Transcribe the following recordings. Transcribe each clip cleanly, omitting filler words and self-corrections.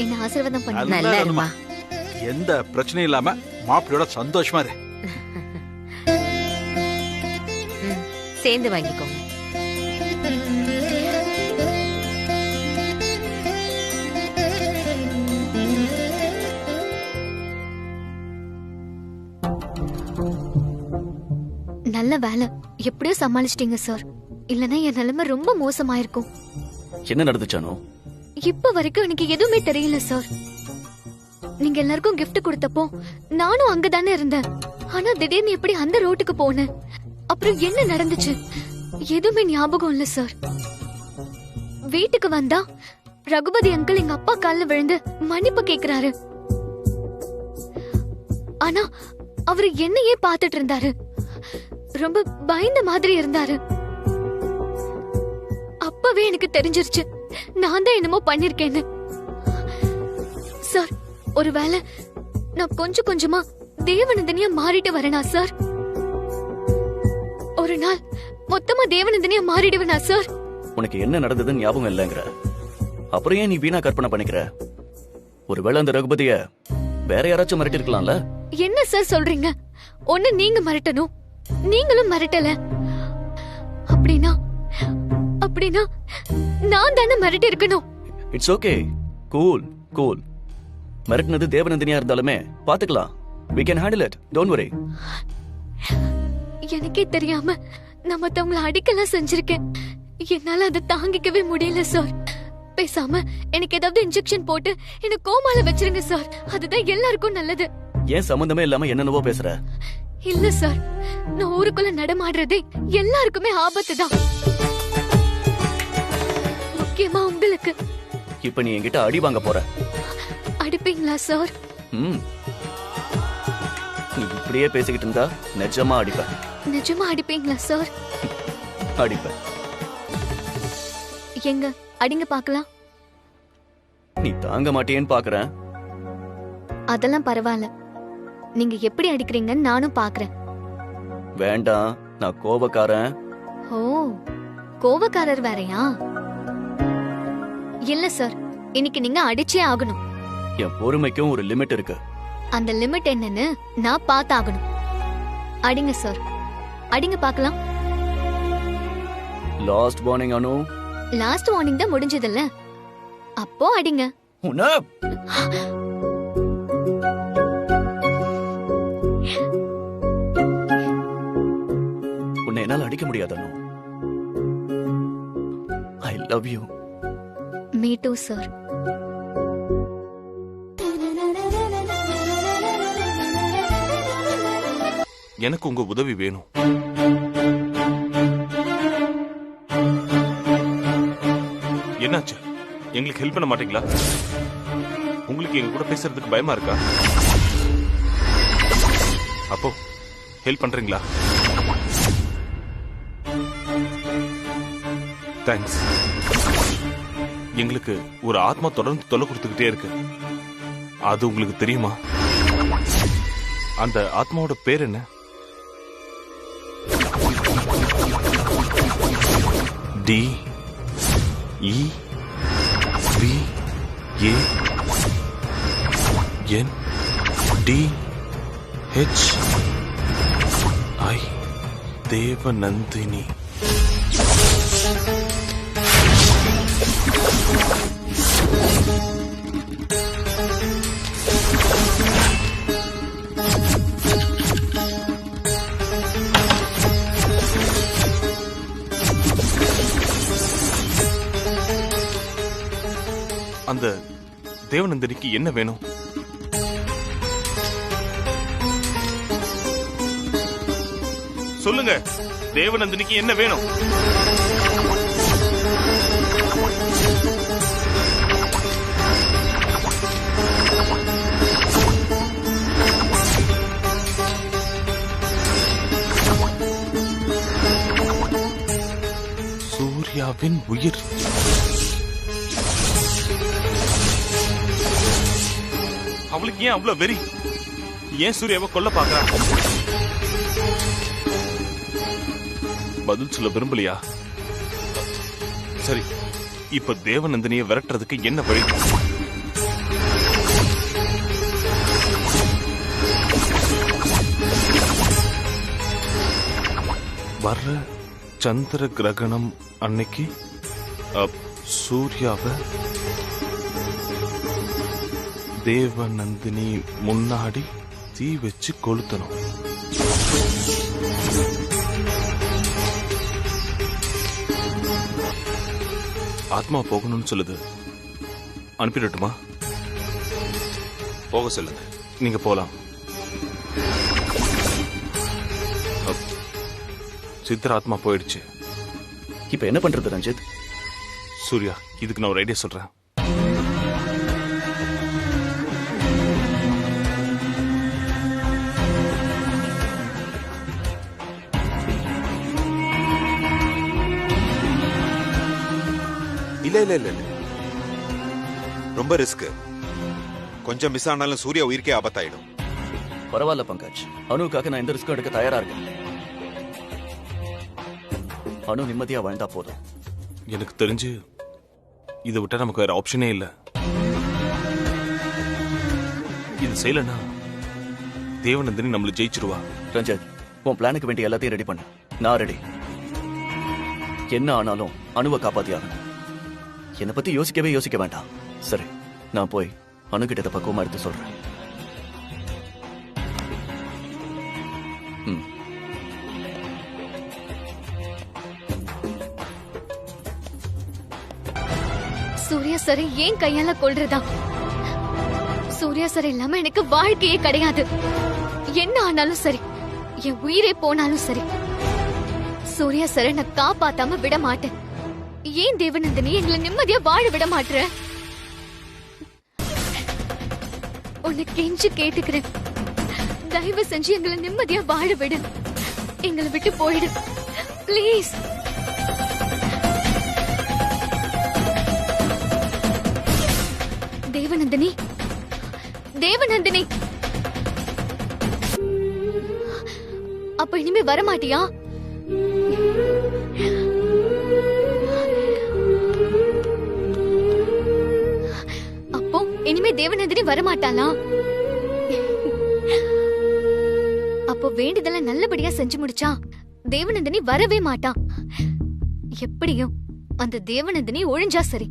என்ன ஆசீர்வாதம் பண்ணு. நல்லா இருமா. எந்த பிரச்சனையும் இல்லாம மாப்பிள்ளையோட சந்தோஷமா இரு. சேர்ந்து வாங்கிக்கோங்க. நல்ல வேலை, எப்படியோ சமாளிச்சிட்டீங்க சார். இல்லனா என் நிலைமை ரொம்ப மோசமாயிருக்கும். என்ன நடந்துச்சானோ? இப்ப வரைக்கும் எனக்கு எதுவுமே தெரியல சார். நீங்க எல்லாருக்கும் gift கொடுத்தப்போ நானும் அங்கதானே இருந்தேன். ஆனா திடீர்னு எப்படி அந்த ரோட்டுக்கு போனேன்? அப்புறம் என்ன நடந்துச்சு எதுவுமே ஞாபகம் இல்ல சார். வீட்டுக்கு வந்தா ரகுபதி அங்கிள் எங்க அப்பா கால்ல விழுந்து மன்னிப்பு கேக்குறாரு. ஆனா அவரு என்னையே பாத்துட்டு இருந்தாரு. ரொம்ப பயந்த மாதிரி இருந்தாரு. அப்பவே எனக்கு தெரிஞ்சிருச்சு நான் தான் என்னமோ பண்ணிருக்கேன்னு. சார், ஒருவேளை நான் கொஞ்சம் கொஞ்சமா தேவநந்தினியா மாறிட்டு வரேனா சார்? ஒரு நாள் மொத்தமா தேவநந்தினியா மாறிடுவேனா சார்? உனக்கு என்ன நடந்ததுன்னு ஞாபகம் இல்லைங்கிற, அப்புறம் ஏன் நீ வீணா கற்பனை பண்ணிக்கிற? ஒருவேளை அந்த ரகுபதிய வேற யாராச்சும் மிரட்டி இருக்கலாம்ல? என்ன சார் சொல்றீங்க? ஒண்ணு நீங்க மிரட்டணும், நீங்களும் மிரட்டல. அப்படின்னா அப்படின்னா நான் தானே மிரட்டி இருக்கணும். It's okay, cool cool. மிரட்டினது தேவநந்தினியா இருந்தாலுமே பாத்துக்கலாம். we can handle it, don't worry. எனக்கே தெரியாம நான் மத்தவங்கள அடிக்கலாம் செஞ்சிருக்கேன். என்னால அதை தாங்கிக்கவே முடியல சார். பேசாம எனக்கு ஏதாவது இன்ஜெக்ஷன் போட்டு என்ன கோமால வச்சிருங்க சார். அதுதான் எல்லாருக்கும் நல்லது. ஏன் சம்பந்தமே இல்லாம என்னென்னவோ பேசுற? இல்ல சார், நான் ஊருக்குள்ள நடமாடுறதே எல்லாருக்குமே ஆபத்து தான், முக்கியமா உங்களுக்கு. இப்ப நீ என்கிட்ட அடி வாங்க போற. அடிப்பீங்களா சார்? நீ இப்படியே பேசிக்கிட்டு இருந்தா நிஜமா அடிப்பேன். நிஜமா அடிப்பீங்களா சார்? அடிப்பேன். எங்க அடிங்க பாக்கலாம். நீ தாங்க மாட்டியேன்னு பாக்குறேன். அதெல்லாம் பரவாயில்ல, நீங்க எப்படி அடிக்கிறீங்கன்னு நானும் பாக்குறேன். வேண்டாம், நான் கோபக்காரன். ஓ, கோவக்காரர் வேறயா? இல்ல சார், இன்னைக்கு நீங்க அடிச்சே ஆகணும். என் பொறுமைக்கும் ஒரு லிமிட் இருக்கு. அந்த லிமிட் என்னன்னு நான் பார்த்தாகணும். அடிங்க சார், அடிங்க பாக்கலாம். Last warning Anu. Last warning தான் முடிஞ்சதில்ல, அப்போ அடிங்க. உன்ன உன்னை என்னால அடிக்க முடியாது Anu. I love you. Me too sir. எனக்கு உங்க உதவி வேணும். என்னாச்சு? எங்களுக்கு ஹெல்ப் பண்ண மாட்டீங்களா? உங்களுக்கு எங்க கூட பேசுறதுக்கு பயமா இருக்கா? அப்போ ஹெல்ப் பண்றீங்களா? தேங்க்ஸ். எங்களுக்கு ஒரு ஆத்மா தொடர்ந்து தொல்லை கொடுத்துக்கிட்டே இருக்கு. அது உங்களுக்கு தெரியுமா? அந்த ஆத்மாவோட பேர் என்ன? D E V A N T H I. Devanandini. அந்த தேவநந்தினிக்கு என்ன வேணும்? சொல்லுங்க, தேவநந்தினிக்கு என்ன வேணும்? சூர்யாவின் உயிர். அவளுக்கு ஏன் அவ்வளவு வெறி? ஏன் சூர்யாவை கொல்ல பாக்குறா? பதில் சொல்ல விரும்பலையா? சரி, இப்ப தேவநந்தினியை விரட்டுறதுக்கு என்ன வழி? வர்ற சந்திர கிரகணம் அன்னைக்கு சூர்யாவை தேவநந்தினி முன்னாடி தீ வச்சு கொளுத்தணும். ஆத்மா போகணும்னு சொல்லுது, அனுப்பிடட்டுமா? போக சொல்லுங்க. நீங்க போலாம். சித்திர ஆத்மா போயிடுச்சு. இப்ப என்ன பண்றது ரஞ்சித்? சூர்யா, இதுக்கு நான் ஒரு ஐடியா சொல்றேன். இல்ல ரொம்ப ரிஸ்க். கொஞ்சம் மிஸ் ஆனாலும் சூர்யா உயிருக்கே ஆபத்தாயிடும். பரவாயில்ல பங்கஜ், அனுவுக்காக நான் எந்த ரிஸ்க்கும் எடுக்க தயாரா இருக்கேன். அனு நிம்மதியா வாழ்ந்தா போதும். எனக்கு தெரிஞ்சு இதை விட்டா நமக்கு வேற ஆப்ஷனே இல்ல. இது செய்யலன்னா தேவநந்தினி நம்மள ஜெயிச்சிருவா. ரஞ்சித், உன் பிளானுக்கு வேண்டிய எல்லாத்தையும் ரெடி பண்ணு. நான் ரெடி. என்ன ஆனாலும் அணுவை காப்பாத்தியாகணும். என்னை பத்தி யோசிக்க வேண்டாம். சரி, நான் போய் அணுகிட்ட பக்குவமா எடுத்து சொல்றேன். சூர்யா சாரை ஏன் கையால கொல்றதா? சூர்யா சார் இல்லாம எனக்கு வாழ்க்கையே கிடையாது. என்ன ஆனாலும் சரி, என் உயிரே போனாலும் சரி, சூர்யா சாரை நான் காப்பாத்தாம விட மாட்டேன். ஏன் தேவநந்தினி எங்களை நிம்மதியா வாழ விட மாட்டேற? உன்னை கெஞ்சி கேட்டுக்கிறேன், தயவு செஞ்சு எங்களை நிம்மதியா வாழ விடு. எங்களை விட்டு போயிடு பிளீஸ். தேவநந்தினி, தேவநந்தினி, அப்ப இனிமே வரமாட்டியா? அப்போ இனிமே தேவநந்தினி வரமாட்டாளா? அப்போ வேண்டியதெல்லாம் நல்லபடியா செஞ்சு முடிச்சா தேவநந்தினி வரவே மாட்டா. எப்படியும் அந்த தேவநந்தினி ஒழிஞ்சா சரி.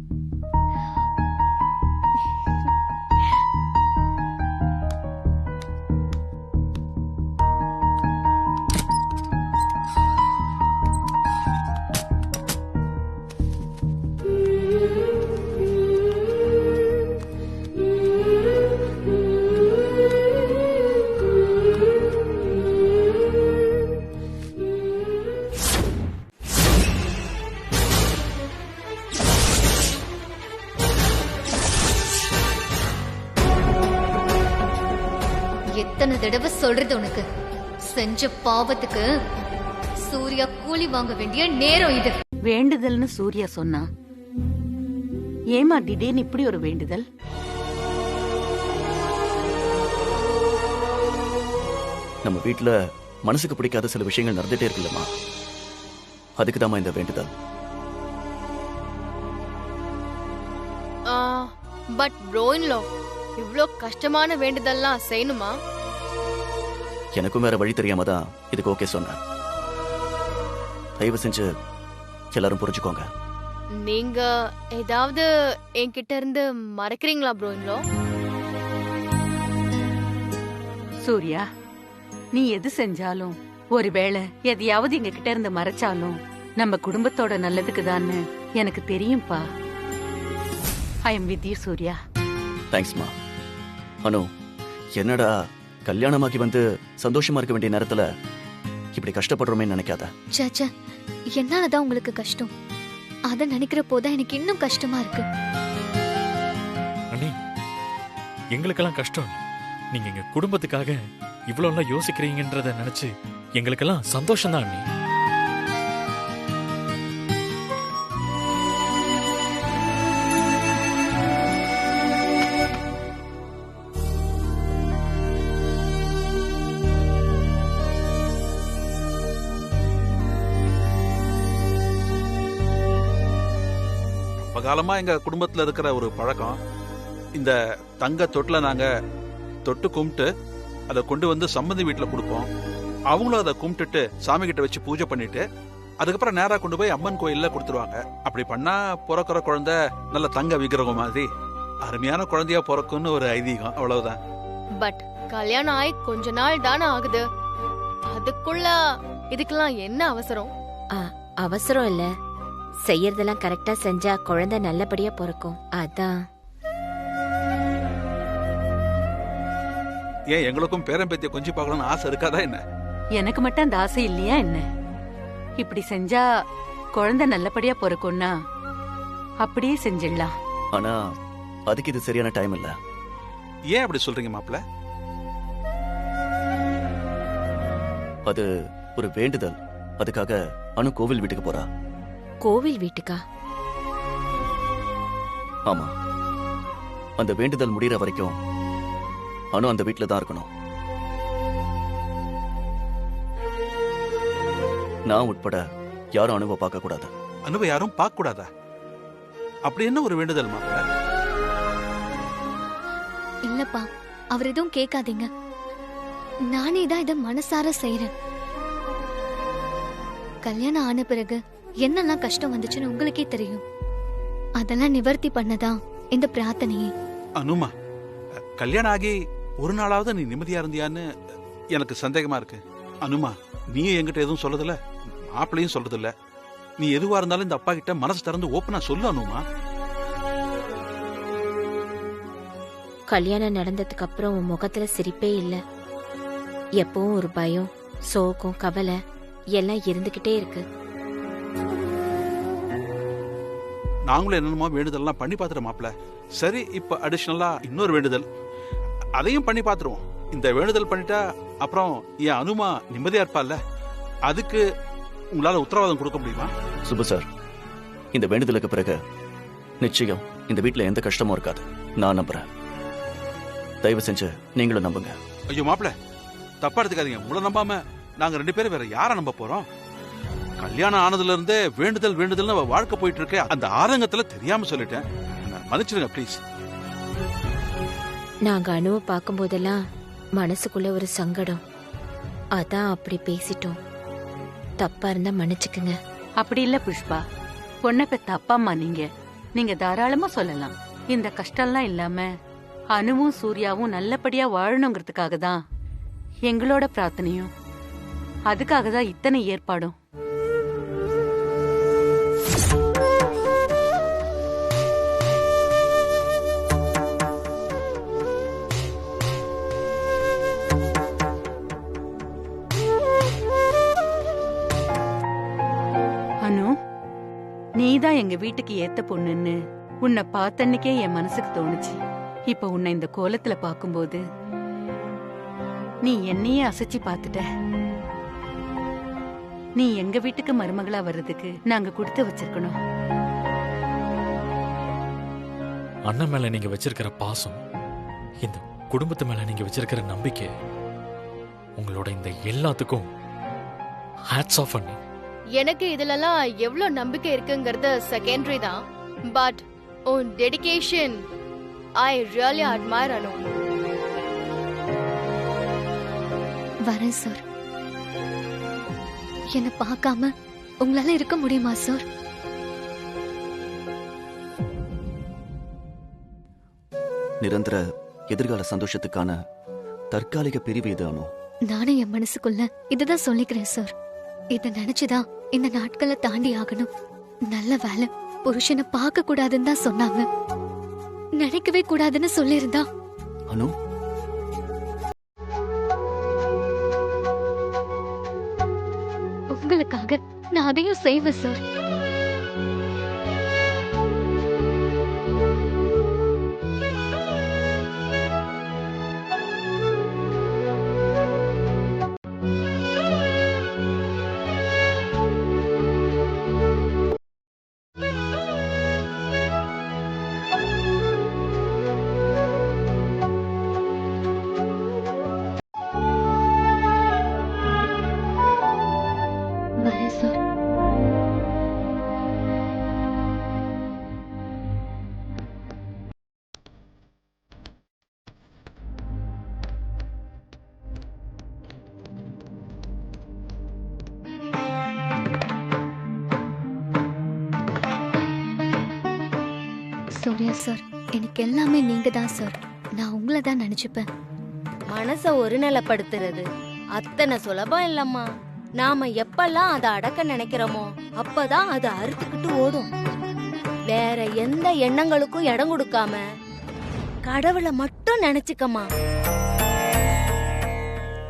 எத்தனை தடவை சொல்றது உனக்கு? செஞ்ச பாவத்துக்கு சூர்யா கூலி வாங்க வேண்டிய நேரம் இது. வேண்டுதல்னு சூர்யா சொன்னா, ஏமா திடீர்னு இப்படி ஒரு வேண்டுதல்? நம்ம வீட்டுல மனசுக்கு பிடிக்காத சில விஷயங்கள் நடந்துட்டே இருக்குல்லம்மா, அதுக்குதாம்மா இந்த வேண்டுதல். பட் ப்ரோயின்லோ, இவ்ளோ கஷ்டமான வேண்டுதல்லாம் செய்யணுமா? எனக்கும் வேற வழி தெரியாம தான் இதுக்கு ஓகே சொன்னேன். தயவு செஞ்சு எல்லாரும் புரிஞ்சுக்கோங்க. நீங்க ஏதாவது என்கிட்ட இருந்து மறைக்கிறீங்களா ப்ரோயின்லோ? சூர்யா, நீ எது செஞ்சாலும், ஒருவேளை எதையாவது எங்க கிட்ட இருந்து மறைச்சாலும் நம்ம குடும்பத்தோட நல்லதுக்கு தான்னு எனக்கு தெரியும்பா. I am with you Surya. தேங்க்ஸ்மா. அனு, என்னடா கல்யாணமாக்கி வந்து சந்தோஷமா இருக்க வேண்டிய நேரத்துல இப்படி கஷ்டப்படுறோமே நினைக்காத. சாச்சா, என்னாலதான் உங்களுக்கு கஷ்டம். அத நினைக்கிற போதான் எனக்கு இன்னும் கஷ்டமா இருக்கு. அண்ணி, எங்களுக்கெல்லாம் கஷ்டம். நீங்க எங்க குடும்பத்துக்காக இவ்வளவு எல்லாம் யோசிக்கிறீங்கன்றத நினைச்சு எங்களுக்கெல்லாம் சந்தோஷம் தான் அண்ணி. காலமா எங்க குடும்பத்துல இருக்கிற ஒரு பழக்கம், இந்த தங்க தொட்டில நாங்க தொட்டு கும்பிட்டு அதை கொண்டு வந்து சம்மந்தி வீட்டுல கொடுப்போம். அவங்களும் அதை கும்பிட்டுட்டு சாமி கிட்ட வச்சு பூஜை பண்ணிட்டு அதுக்கப்புறம் நேரா கொண்டு போய் அம்மன் கோயில்ல கொடுத்துருவாங்க. அப்படி பண்ணா பிறக்கிற குழந்தை நல்ல தங்க விக்கிரகம் மாதிரி அருமையான குழந்தையா பிறக்கும்னு ஒரு ஐதீகம், அவ்வளவுதான். பட் கல்யாணம் ஆகி கொஞ்ச நாள் தானே ஆகுது, அதுக்குள்ள இதுக்கெல்லாம் என்ன அவசரம்? அவசரம் இல்ல, செய்யறதெல்லாம் கரெக்டா செஞ்சா குழந்தை நல்லபடியா பிறக்கும். அதான். ஏன் எங்களுக்கும் பேரம்பேத்திய கொஞ்சம் பார்க்கணும்னு ஆசை இருக்காதா என்ன? எனக்கு மட்டும் அந்த ஆசை இல்லையா என்ன? இப்படி செஞ்சா குழந்தை நல்லபடியா பிறக்கும்னா அப்படியே செஞ்சிடலாம். ஆனா அதுக்கு இது சரியான டைம் இல்ல. ஏன் அப்படி சொல்றீங்க மாப்பிள்ள? அது ஒரு வேண்டுதல். அதுக்காக அனு கோவில் வீட்டுக்கு போறா. கோவில் வீட்டுக்கா? ஆமா, அந்த வேண்டுதல் முடியற வரைக்கும் அனு அந்த வீட்டுல தான் இருக்கணும். நான் உட்பட யாரும் அனுவை பார்க்க கூடாது. அனுவை யாரும் பார்க்க கூடாதா? அப்படி என்ன ஒரு வேண்டுதல் மாப்பிள்ள? இல்லப்பா, அவர் எதுவும் கேட்காதீங்க. நானே தான் இதை மனசார செய்யறேன். கல்யாணம் ஆன பிறகு என்னெல்லாம் கஷ்டம் வந்துச்சுன்னு உங்களுக்கே தெரியும். அதெல்லாம் நிவர்த்தி பண்ணதான் இந்த பிரார்த்தனையே. அனுமா, கல்யாணம் ஆகி ஒரு நாளாவது நீ நிம்மதியா இருந்தியான்னு எனக்கு சந்தேகமா இருக்கு. அனுமா, நீ என்கிட்ட எதுவும் சொல்றதில்ல, மாப்பிள்ளையும் சொல்றதில்ல. நீ எதுவா இருந்தாலும் இந்த அப்பா கிட்ட மனசு திறந்து ஓப்பனா சொல்லு அனுமா. கல்யாணம் நடந்ததுக்கு அப்புறம் உன் முகத்துல சிரிப்பே இல்ல. எப்பவும் ஒரு பயம், சோகம், கவலை எல்லாம் இருந்துகிட்டே இருக்கு. நாங்களும் என்னென்னமோ வேண்டுதல்லாம் பண்ணி பார்த்துட்டோம் மாப்பிள்ள. சரி, இப்ப அடிஷனலா இன்னொரு வேண்டுதல், அதையும் பண்ணி பார்த்துருவோம். இந்த வேண்டுதல் பண்ணிட்டா அப்புறம் என் அனுமா நிம்மதியா இருப்பால்ல, அதுக்கு உங்களால உத்தரவாதம் கொடுக்க முடியுமா? சுபு சார், இந்த வேண்டுதலுக்கு பிறகு நிச்சயம் இந்த வீட்டுல எந்த கஷ்டமும் இருக்காது. நான் நம்புறேன். தயவு செஞ்சு நீங்களும் நம்புங்க. ஐயோ மாப்பிள்ள, தப்பா எடுத்துக்காதீங்க. உங்களை நம்பாம நாங்க 2 பேரும் வேற யாரை நம்ப போறோம்? கல்யாணம் ஆனதுல இருந்தே வேண்டுதல் வேண்டுதல்னு வாழ்க்கை போயிட்டு இருக்க, அந்த ஆரங்கத்துல தெரியாம சொல்லிட்டேன், மன்னிச்சிருங்க ப்ளீஸ். நாங்க அணுவை பார்க்கும் போதெல்லாம் மனசுக்குள்ள ஒரு சங்கடம், அதான் அப்படி பேசிட்டோம். தப்பா இருந்தா மன்னிச்சுக்குங்க. அப்படி இல்ல புஷ்பா, பொண்ணை பெத்த அப்பா அம்மா நீங்க தாராளமா சொல்லலாம். இந்த கஷ்டம்லாம் இல்லாம அனுவும் சூர்யாவும் நல்லபடியா வாழணுங்கிறதுக்காக தான் எங்களோட பிரார்த்தனையும், அதுக்காக தான் இத்தனை ஏற்பாடும். அனு, நீதான் எங்க வீட்டுக்கு ஏத்த பொண்ணுன்னு உன்னை பார்த்தன்னைக்கே என் மனசுக்கு தோணுச்சு. இப்ப உன்னை இந்த கோலத்துல பாக்கும்போது நீ என்னையே அசைச்சு பார்த்துட்ட. நீ எங்க வீட்டுக்கு மருமகளா வர்றதுக்கு நாங்க கொடுத்து வச்சிருக்கணும். அண்ணன் மேல நீங்க வச்சிருக்கிற பாசம், இந்த குடும்பத்து மேல நீங்க வச்சிருக்கிற நம்பிக்கை, உங்களோட இந்த எல்லாத்துக்கும் ஹேட்ஸ் ஆஃப் அண்ணி. எனக்கு இதுலலாம் எவ்வளவு நம்பிக்கை இருக்குங்கிறது செகண்டரி தான், பட் உன் டெடிகேஷன் ஐ ரியலி அட்மயர் அனு. வரேன் சார். என்ன பார்க்காம உங்களால இருக்க முடியுமா சார்? நிரந்தர எதிர்கால சந்தோஷத்துக்கான தற்காலிக பிரிவு இது அனு. நானும் என் மனசுக்குள்ள இதுதான் சொல்லிக்கிறேன் சார். இத நினைச்சுதான் இந்த நாட்களை தாண்டி ஆகணும். நல்ல வேலை, புருஷனை பார்க்க கூடாதுன்னு தான் சொன்னாங்க, நினைக்கவே கூடாதுன்னு சொல்லியிருந்தா. அனு, உங்களுக்காக நான் அதையும் செய்வேன் சார். வரேன் சார். சூர்யா சார், எனக்கு எல்லாமே நீங்க தான் சார். நான் உங்களை தான் நினைச்சுப்பேன். மனச ஒருநிலைப்படுத்துறது அத்தனை சுலபம் இல்லம்மா. நாம எப்பெல்லாம் அதை அடக்க நினைக்கிறோமோ அப்பதான் அது அறுத்துக்கிட்டு ஓடும். வேற எந்த எண்ணங்களுக்கும் இடம் கொடுக்காம கடவுளை மட்டும் நினைச்சுக்கம்மா.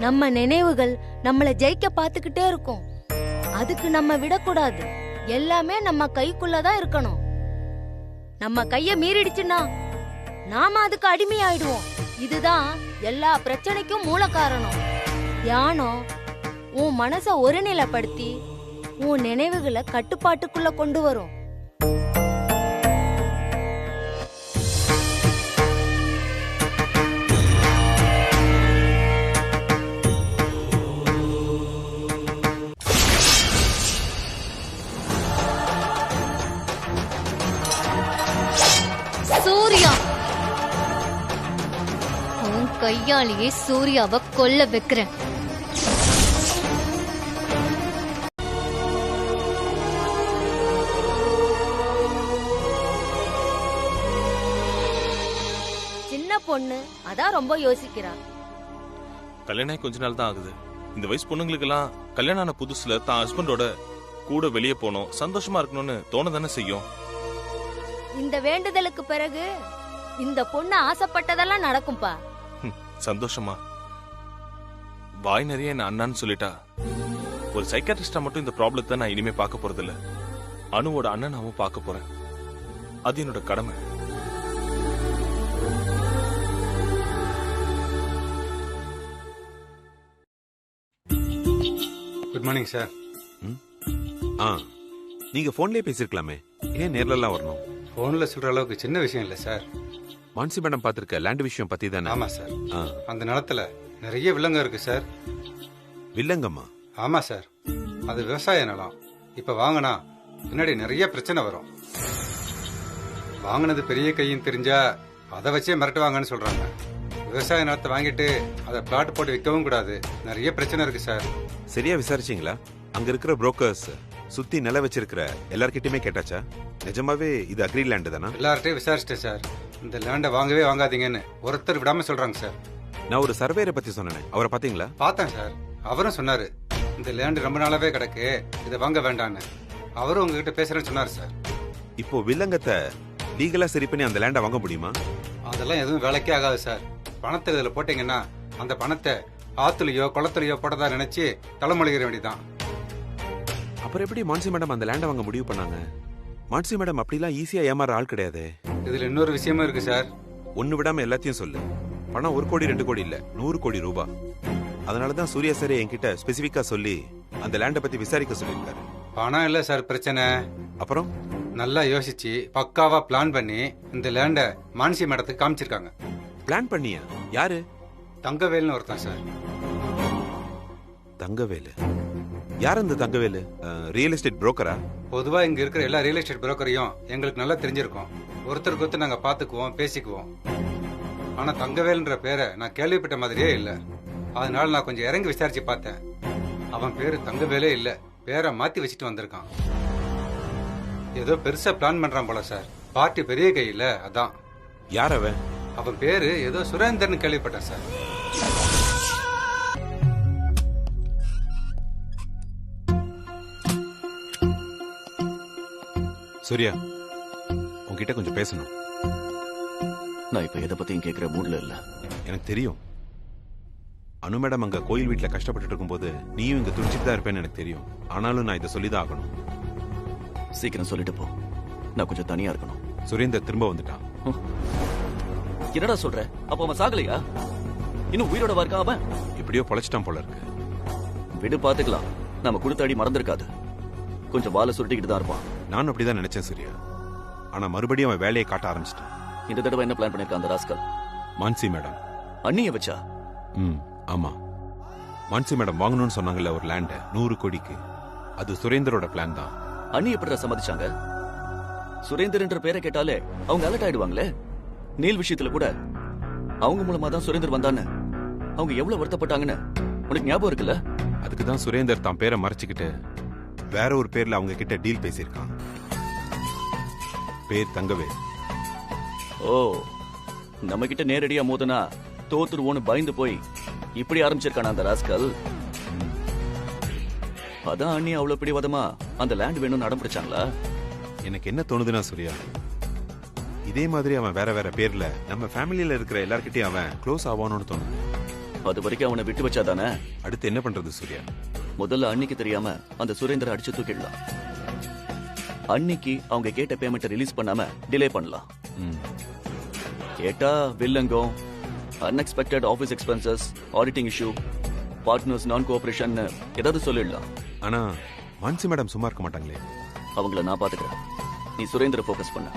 நம்ம நினைவுகள் நம்மளை ஜெயிக்க பாத்துக்கிட்டே இருக்கும். அதுக்கு நம்ம விடக்கூடாது. எல்லாமே நம்ம கைக்குள்ளதான் இருக்கணும். நம்ம கைய மீறிடுச்சுன்னா நாம அதுக்கு அடிமையாயிடுவோம். இதுதான் எல்லா பிரச்சனைக்கும் மூல காரணம். தியானம் உன் மனச ஒருநிலைப்படுத்தி உன் நினைவுகளை கட்டுப்பாட்டுக்குள்ள கொண்டு வரும். சூர்யா, உன் கையாலேயே சூர்யாவை கொல்ல வைக்கிறேன். சின்ன பொண்ணு அதான் ரொம்ப யோசிக்கிறா. கல்யாணம் ஆகி கொஞ்ச நாள் தான் ஆகுது. இந்த வயசு பொண்ணுங்களுக்கெல்லாம் கல்யாணம் ஆன புதுசுல தான் ஹஸ்பண்டோட கூட வெளியே போனோம், சந்தோஷமா இருக்கணும்னு தோண தானே செய்யும். இந்த வேண்டுதலுக்கு பிறகு இந்த பொண்ணு ஆசைப்பட்டதெல்லாம் நடக்கும்பா. சந்தோஷமா வாய் நிறைய என்ன அண்ணான்னு சொல்லிட்டா. ஒரு சைக்காட்ரிஸ்டா மட்டும் இந்த ப்ராப்ளத்தை நான் இனிமே பார்க்க போறது இல்ல. அனுவோட அண்ணனாவும் பார்க்க போறேன். அது என்னோட கடமை. Good morning sir. நீங்க போன்லயே பேசிருக்கலாமே, ஏன் நேர்லலாம் வரணும்? போன்ல சொல்ற அளவுக்கு சின்ன விஷயம் இல்ல சார். மான்சி மேடம் பாத்திருக்க லேண்ட் விஷயம் பத்தி தானே? ஆமா சார். அந்த நிலத்துல நிறைய வில்லங்கம் இருக்கு சார். வில்லங்கம்மா? ஆமா சார். அது விவசாய நிலம். இப்ப வாங்கினா பின்னாடி நிறைய பிரச்சனை வரும். வாங்கினது பெரிய கையும் தெரிஞ்சா அதை வச்சே மிரட்டுவாங்கன்னு சொல்றாங்க. விவசாய நிலத்தை வாங்கிட்டு அதை பிளாட் போட்டு விற்கவும் கூடாது. நிறைய பிரச்சனை இருக்கு சார். சரியா விசாரிச்சீங்களா? அங்க இருக்கிற புரோக்கர்ஸ் சுத்தி நில வச்சிருக்கிற எல்லார்கிட்டயுமே கேட்டாச்சா? நிஜமாவே இது அக்ரி லேண்ட் தானா? எல்லார்ட்டையும் விசாரிச்சிட்டேன் சார். இந்த லேண்டை வாங்கவே வாங்காதீங்கன்னு ஒருத்தர் விடாம சொல்றாங்க சார். நான் ஒரு சர்வேரை பத்தி சொன்னேன், அவரை பாத்தீங்களா? பார்த்தேன் சார். அவரும் சொன்னாரு இந்த லேண்ட் ரொம்ப நாளாவே கிடக்கு, இதை வாங்க வேண்டான்னு. அவரும் உங்ககிட்ட பேசுறேன்னு சொன்னாரு சார். இப்போ வில்லங்கத்தை லீகலா சரி பண்ணி அந்த லேண்டை வாங்க முடியுமா? அதெல்லாம் எதுவும் வேலைக்கே ஆகாது சார். பணத்தை இதுல போட்டீங்கன்னா அந்த பணத்தை ஆத்துலயோ குளத்துலயோ போட்டதா நினைச்சு தலைமொழிகிற வேண்டியதான். அப்புறம் எப்படி மான்சி மேடம் அந்த லேண்டை வாங்க முடிவு பண்ணாங்க? மான்சி மேடம் அப்படிலாம் ஈஸியா ஏமாற ஆள் கிடையாது. இதுல இன்னொரு விஷயமும் இருக்கு சார். ஒண்ணு விடாம எல்லாத்தையும் சொல்லு. பணம் 1 கோடி 2 கோடி இல்ல, 100 கோடி ரூபாய். அதனாலதான் சூர்யா சார் என்கிட்ட ஸ்பெசிபிக்கா சொல்லி அந்த லேண்டை பத்தி விசாரிக்க சொல்லியிருக்காரு. பணம் இல்ல சார் பிரச்சனை. அப்புறம் நல்லா யோசிச்சு பக்காவா பிளான் பண்ணி இந்த லேண்டை மான்சி மேடத்துக்கு காமிச்சிருக்காங்க. பிளான் பண்ணியா? யாரு? தங்கவேல்னு ஒருத்தன் சார். தங்கவேலு? யார் அந்த தங்கவேலு? Real estate புரோக்கரா? பொதுவா இங்க இருக்கிற எல்லா ரியல் எஸ்டேட் புரோக்கரையும் எங்களுக்கு நல்லா தெரிஞ்சிருக்கோம். ஒருத்தருக்கு ஒருத்தர் நாங்க பாத்துக்குவோம், பேசிக்குவோம். ஆனா தங்கவேல்ன்ற பேரை நான் கேள்விப்பட்ட மாதிரியே இல்ல. அதனால நான் கொஞ்சம் இறங்கி விசாரிச்சு பார்த்தேன். அவன் பேரு தங்கவேலே இல்ல, பேரை மாத்தி வச்சுட்டு வந்திருக்கான். ஏதோ பெருசா பிளான் பண்றான் போல சார். பார்ட்டி பெரிய கை இல்ல, அதான். யார் அவன்? அவன் பேரு ஏதோ சுரேந்தர்னு கேள்விப்பட்டேன் சார். சூர்யா, உன்கிட்ட கொஞ்சம் பேசணும். நான் இப்ப எதை பத்தியும் கேட்கிற மூட்ல இல்ல. எனக்கு தெரியும். அனு மேடம் அங்க கோயில் வீட்டுல கஷ்டப்பட்டு இருக்கும்போது நீயும் இங்க துடிச்சிட்டு தான் இருப்பேன்னு எனக்கு தெரியும். ஆனாலும் நான் இதை சொல்லிதான் ஆகணும். சீக்கிரம் சொல்லிட்டு போ. நான் கொஞ்சம் தனியா இருக்கணும். சுரேந்தர் திரும்ப வந்துட்டான். என்னடா சொல்ற? அப்ப அவன் சாகலையா? இன்னும் உயிரோட இருக்கான் அவன்? எப்படியோ பொழைச்சிட்டான் போல இருக்கு. விடு, பாத்துக்கலாம். நம்ம கொடுத்த அடி மறந்துருக்காது. கொஞ்சம் வாழை சுருட்டிக்கிட்டு தான் இருப்பான். நானும் அப்படிதான் நினைச்சேன் சூர்யா. ஆனா மறுபடியும் அவன் வேலையை காட்ட ஆரம்பிச்சிட்டான். இந்த தடவை என்ன பிளான் பண்ணிருக்கான் அந்த ராஸ்கல்? மான்சி மேடம். அண்ணிய வச்சா? ஆமா. மான்சி மேடம் வாங்கணும்னு சொன்னாங்கல்ல ஒரு லேண்ட் 100 கோடிக்கு. அது சுரேந்தரோட பிளான் தான். அண்ணி எப்படி சம்மதிச்சாங்க? சுரேந்தர் என்ற பேரை கேட்டாலே அவங்க அலர்ட் ஆயிடுவாங்களே. நீல் விஷயத்துல கூட அவங்க மூலமா தான் சுரேந்தர் வந்தான்னு அவங்க எவ்வளவு வருத்தப்பட்டாங்கன்னு உனக்கு ஞாபகம் இருக்குல்ல? அதுக்குதான் சுரேந்தர் தான் பேரை மறைச்சுக்கிட்டு வேற ஒரு பேர்ல அவங்க கிட்ட டீல் பேசியிருக்கான். பேர் தங்கவேல். ஓ, நம்ம கிட்ட நேரடியா மோதனா தோத்துருவோன்னு பயந்து போய் இப்படி ஆரம்பிச்சிருக்கான அந்த ராஸ்கல். அதான் அண்ணி அவ்வளவு பிடிவாதமா அந்த லேண்ட் வேணும்னு அடம் பிடிச்சாங்களா? எனக்கு என்ன தோணுதுன்னா சூர்யா, இதே மாதிரி அவன் வேற வேற பேர்ல நம்ம ஃபேமிலியில இருக்கிற எல்லார்கிட்டயும் அவன் க்ளோஸ் ஆவானோன்னு தோணுது. அது வரைக்கும் அவனை விட்டு வச்சாதானே? அடுத்து என்ன பண்றது சூர்யா? முதல்ல அன்னிக்கு தெரியாம அந்த சுரேந்தரை அடிச்சு தூக்கிடலாம். அன்னிக்கு அவங்க கேட்ட பேமெண்ட் ரிலீஸ் பண்ணாம டிலே பண்ணலாம். கேட்டா வில்லங்கம், unexpected office expenses, auditing issue, partners non cooperation ஏதாவது சொல்லிடலாம். ஆனா மான்சி மேடம் சும்மா இருக்க மாட்டாங்களே. அவங்கள நான் பாத்துக்கிறேன். நீ சுரேந்திர போக்கஸ் பண்ண.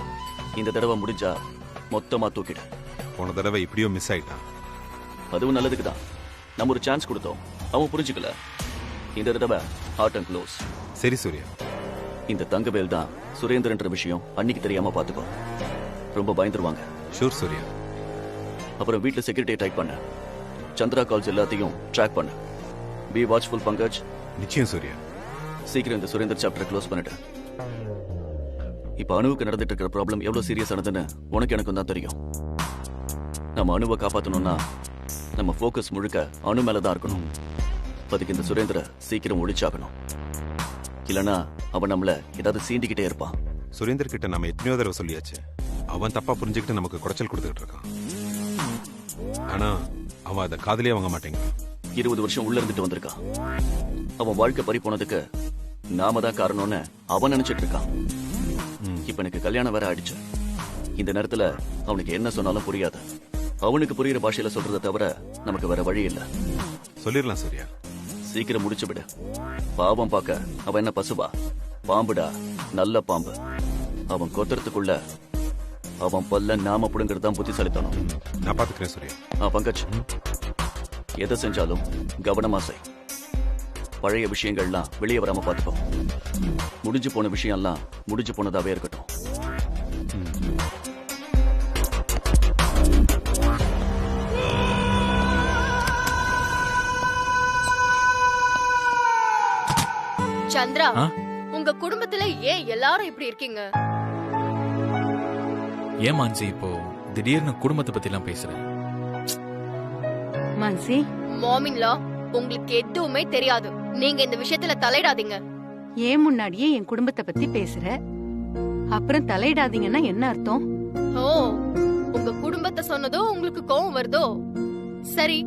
இந்த தடவை முடிஞ்சா மொத்தமா தூக்கிடு. போன தடவை இப்படியோ மிஸ் ஆயிட்டான். அதுவும் நல்லதுக்கு தான். நம்ம ஒரு சான்ஸ் கொடுத்தோம், அவன் புரிஞ்சுக்கல. இந்த தடவை ஹார்ட் அண்ட் க்ளோஸ். சரி சூர்யா. இந்த தங்கவேல் தான் சுரேந்திரன்ற விஷயம் அன்னைக்கு தெரியாம பாத்துக்கோ. ரொம்ப பயந்துருவாங்க. ஷூர் சூர்யா. அப்புறம் வீட்டுல செக்யூரிட்டியை டைப் பண்ண. சந்திரா கால்ஸ் எல்லாத்தையும் ட்ராக் பண்ண. B watchful Pankaj. நிச்சயம் சூர்யா. சீக்கிரம் இந்த சுரேந்தர் சாப்டரை க்ளோஸ் பண்ணிட்டு. இப்ப அணுவுக்கு நடந்துட்டு இருக்கிற ப்ராப்ளம் எவ்வளவு சீரியஸ் ஆனதுன்னு உனக்கு எனக்கும் தான் தெரியும். நம்ம அணுவை காப்பாத்தணும்னா நம்ம ஃபோக்கஸ் முழுக்க அணு மேலதான் இருக்கணும். அதுக்கு இந்த சுரேந்திர சீக்கிரம் ஒழிச்சாகணும். இல்லனா அவன் நம்மள ஏதாவது சீண்டிக்கிட்டே இருப்பான். சுரேந்தர் கிட்ட நம்ம எத்தனையோ தடவை சொல்லியாச்சு. அவன் தப்பா புரிஞ்சுக்கிட்டு நமக்கு குறைச்சல் கொடுத்துக்கிட்டு இருக்கான். ஆனா அவன் அதை காதலே வாங்க மாட்டேங்கிறான். 20 வருஷம் உள்ள இருந்துட்டு வந்திருக்கான். அவன் வாழ்க்கை பறி போனதுக்கு நாம தான் காரணம்னு அவன் நினைச்சிட்டு இருக்கான். இப்ப எனக்கு கல்யாணம் வேற ஆயிடுச்சு. இந்த நேரத்துல அவனுக்கு என்ன சொன்னாலும் புரியாது. அவனுக்கு புரியுற பாஷையில சொல்றதை தவிர நமக்கு வேற வழி இல்ல. சொல்லிடலாம் சூர்யா. சீக்கிரம் முடிச்சு விடு. பாவம் பார்க்க அவன் என்ன பசுவா? பாம்புடா, நல்ல பாம்பு. அவன் கொத்துறதுக்குள்ள அவன் பல்ல நாம புடுங்கிறது தான் புத்திசாலித்தனம். நான் பாத்துக்கிறேன் சூர்யா. பங்கஜ், எதை செஞ்சாலும் கவனமா செய். பழைய விஷயங்கள்லாம் வெளியே வராம பாத்துக்கோ. முடிஞ்சு போன விஷயம்லாம் முடிஞ்சு போனதாவே இருக்கட்டும். சந்திரா, உங்க குடும்பத்துல ஏன் எல்லாரும் இப்படி இருக்கீங்க? ஏன் மான்சி இப்போ திடீர்னு குடும்பத்தை பத்தி எல்லாம் பேசுறேன்? மான்சி, மாமின்லா, உங்களுக்கு எதுவுமே தெரியாது. நீங்க இந்த விஷயத்துல தலையிடாதீங்க. ஏன் முன்னாடியே என் குடும்பத்தை பத்தி பேசுற, அப்புறம் தலையிடாதீங்கன்னா என்ன அர்த்தம்? ஓ, உங்க குடும்பத்தை சொன்னதோ உங்களுக்கு கோவம் வருதோ? சரி,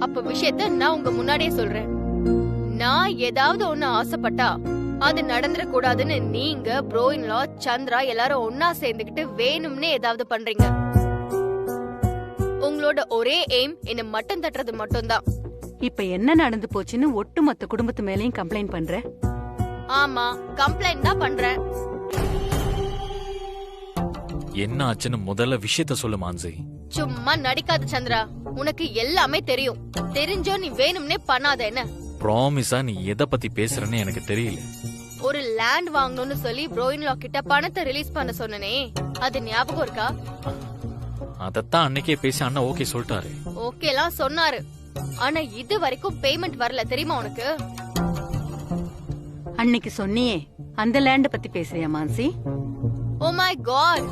அப்ப விஷயத்த நான் உங்க முன்னாடியே சொல்றேன். நான் ஏதாவது ஒண்ணு ஆசைப்பட்டா அது நடந்துட கூடாதுன்னு நீங்க ப்ரோயின்லா, சந்திரா எல்லாரும் ஒன்னா சேர்ந்துகிட்டு வேணும்னே ஏதாவது பண்றீங்க. உங்களோட ஒரே எய்ம் என்ன மட்டம் தட்டுறது மட்டும்தான். இப்ப என்ன நடந்து போச்சுன்னு ஒட்டுமொத்த குடும்பத்து மேலயும் கம்ப்ளைண்ட் பண்ற? ஆமா, கம்ப்ளைண்ட் தான் பண்றேன். என்ன ஆச்சுன்னு முதல்ல விஷயத்த சொல்லு மான்சி. சும்மா நடிக்காத சந்திரா, உனக்கு எல்லாமே தெரியும். தெரிஞ்சோ நீ வேணும்னே பண்ணாத என்ன? ப்ராமிஸா நீ எதை பத்தி பேசுறன்னு எனக்கு தெரியல. ஒரு லேண்ட் வாங்கணும்னு சொல்லி ப்ரோயின்லா கிட்ட பணத்தை ரிலீஸ் பண்ண சொன்னனே, அது ஞாபகம் இருக்கா? அதத்தான் அன்னைக்கே பேசி அண்ணா ஓகே சொல்லிட்டாரு. ஓகேலாம் சொன்னாரு, ஆனா இது வரைக்கும் பேமெண்ட் வரல. தெரியுமா உனக்கு? அன்னைக்கு சொன்னியே அந்த லேண்ட பத்தி பேசுறியா மான்சி? ஓ மை காட்,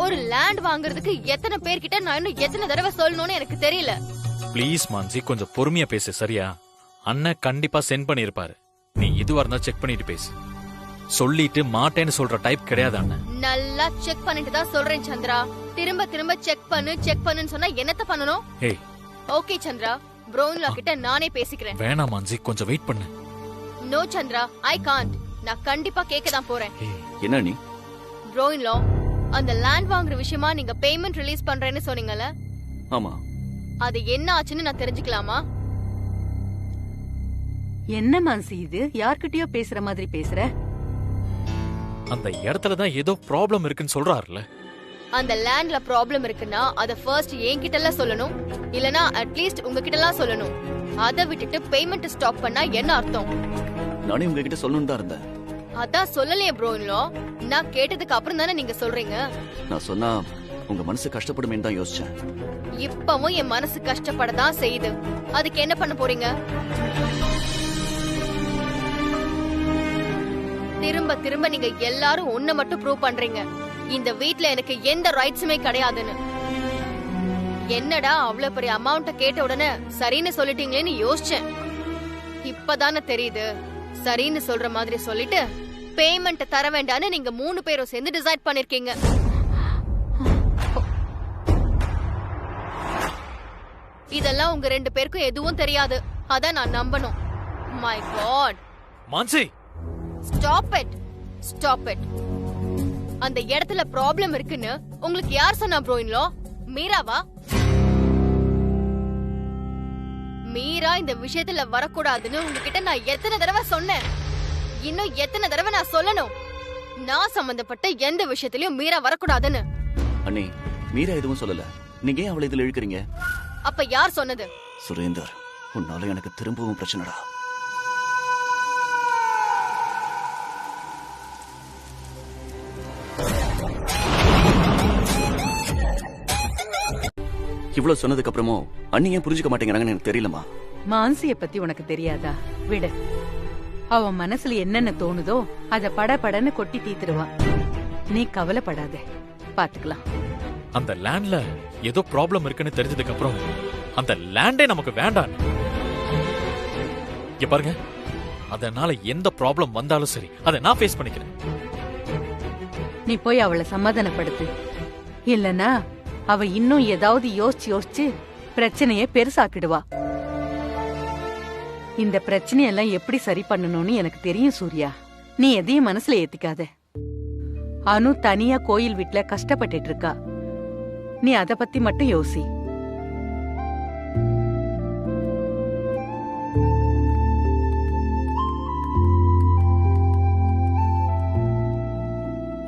ஒரு லேண்ட் வாங்குறதுக்கு எத்தனை பேர்கிட்ட நான் இன்னும் எத்தனை தடவை சொல்லணும்னு எனக்கு தெரியல. ப்ளீஸ் மான்சி, கொஞ்சம் பொறுமையா பேசு சரியா? அண்ணன் கண்டிப்பா சென்ட் பண்ணிருப்பாரு. நீ இதுவா இருந்தா செக் பண்ணிட்டு பேசு. சொல்லிட்டு மாட்டேன்னு சொல்ற டைப் கிடையாது அண்ணன். நல்லா செக் பண்ணிட்டு தான் சொல்றேன் சந்திரா. திரும்ப திரும்ப செக் பண்ணுன்னு சொன்னா என்னத்த பண்ணணும்? ஏய், ஓகே சந்திரா, ப்ரோயின்லா கிட்ட நானே பேசிக்கிறேன். வேணாம் மான்சி, கொஞ்சம் வெயிட் பண்ணு. No Chandra, I can't. நான் கண்டிப்பா கேட்க தான் போறேன். என்ன நீ? ப்ரோயின்லா, அந்த லேண்ட் வாங்குற விஷயமா நீங்க பேமெண்ட் ரிலீஸ் பண்றேன்னு சொன்னீங்கல்ல? ஆமா. அது என்ன ஆச்சுன்னு நான் தெரிஞ்சுக்கலாமா? என்ன மான்சி இது? யார்கிட்டயோ பேசுற மாதிரி பேசுற? அந்த இடத்துல தான் ஏதோ ப்ராப்ளம் இருக்குன்னு சொல்றாருல. அந்த லேண்ட்ல ப்ராப்ளம் இருக்குன்னா அத ஃபர்ஸ்ட் என்கிட்ட எல்லாம் சொல்லணும், இல்லனா அட்லீஸ்ட் உங்ககிட்ட எல்லாம் சொல்லணும். அத விட்டுட்டு பேமெண்ட் ஸ்டாப் பண்ணா என்ன அர்த்தம்? நானே உங்ககிட்ட சொல்லணும்னு தான் இருந்தேன். அதான் சொல்லலையே ப்ரோயின்லா. நான் கேட்டதுக்கு அப்புறம் தானே நீங்க சொல்றீங்க. நான் சொன்னா உங்க மனசு கஷ்டப்படுமே தான் யோசிச்சேன். இப்பவும் என் மனசு கஷ்டப்படதான் செய்யுது. அதுக்கு என்ன பண்ண போறீங்க? திரும்ப திரும்ப நீங்க எல்லாரும் ஒன்ன மட்டும் ப்ரூவ் பண்றீங்க. இந்த வீட்ல எனக்கு எந்த ரைட்ஸுமே கிடையாதுன்னு. என்னடா அவ்வளவு பெரிய அமௌண்ட கேட்ட உடனே சரின்னு சொல்லிட்டீங்களேன்னு யோசிச்சேன். இப்பதானே தெரியுது சரின்னு சொல்ற மாதிரி சொல்லிட்டு பேமெண்ட் தர வேண்டான்னு நீங்க 3 பேரும் சேர்ந்து டிசைட் பண்ணிருக்கீங்க. இதெல்லாம் உங்க 2 பேருக்கும் எதுவும் தெரியாது. அதான் நான் நம்பணும். My God. Mansi, stop it, stop it. அந்த இடத்துல ப்ராப்ளம் இருக்குன்னு உங்களுக்கு யார் சொன்னா ப்ரோ இன்லோ? மீராவா? மீரா இந்த விஷயத்துல வரக்கூடாதுன்னு உங்ககிட்ட நான் எத்தனை தடவை சொன்னேன்? இன்னும் எத்தனை தடவை நான் சொல்லணும்? நான் சம்பந்தப்பட்ட எந்த விஷயத்திலயும் மீரா வரக்கூடாதுன்னு. அண்ணி, மீரா எதுவும் சொல்லல. நீங்க ஏன் அவளை இதுல இழுக்கிறீங்க? அப்ப யார் சொன்னது? சுரேந்தர், உன்னால எனக்கு திரும்பவும் பிரச்சனைடா. இவ்வளவு சொன்னதுக்கு அப்புறமும் அண்ணி ஏன் புரிஞ்சுக்க மாட்டேங்கிறாங்கன்னு எனக்கு தெரியலமா. மான்சிய பத்தி உனக்கு தெரியாதா? விடு. அவன் மனசுல என்னென்ன தோணுதோ அத படபடன்னு கொட்டி தீத்துருவான். நீ கவலைப்படாத, பாத்துக்கலாம். அந்த லேண்ட்ல ஏதோ ப்ராப்ளம் இருக்குன்னு தெரிஞ்சதுக்கு அப்புறம் அந்த லேண்டே நமக்கு வேண்டாம். இங்க பாருங்க, அதனால எந்த ப்ராப்ளம் வந்தாலும் சரி அதை நான் ஃபேஸ் பண்ணிக்கிறேன். நீ போய் அவளை சமாதானப்படுத்து. இல்லனா அவ இன்னும் ஏதாவது யோசிச்சு பிரச்சனைய பெருசாக்கிடுவா. இந்த பிரச்சனையெல்லாம் எப்படி சரி பண்ணணும்னு எனக்கு தெரியும் சூர்யா. நீ எதையும் மனசுல ஏத்திக்காத. அனு தனியா கோயில் வீட்ல கஷ்டப்பட்டுட்டு இருக்கா. நீ அத பத்தி மட்டும் யோசி.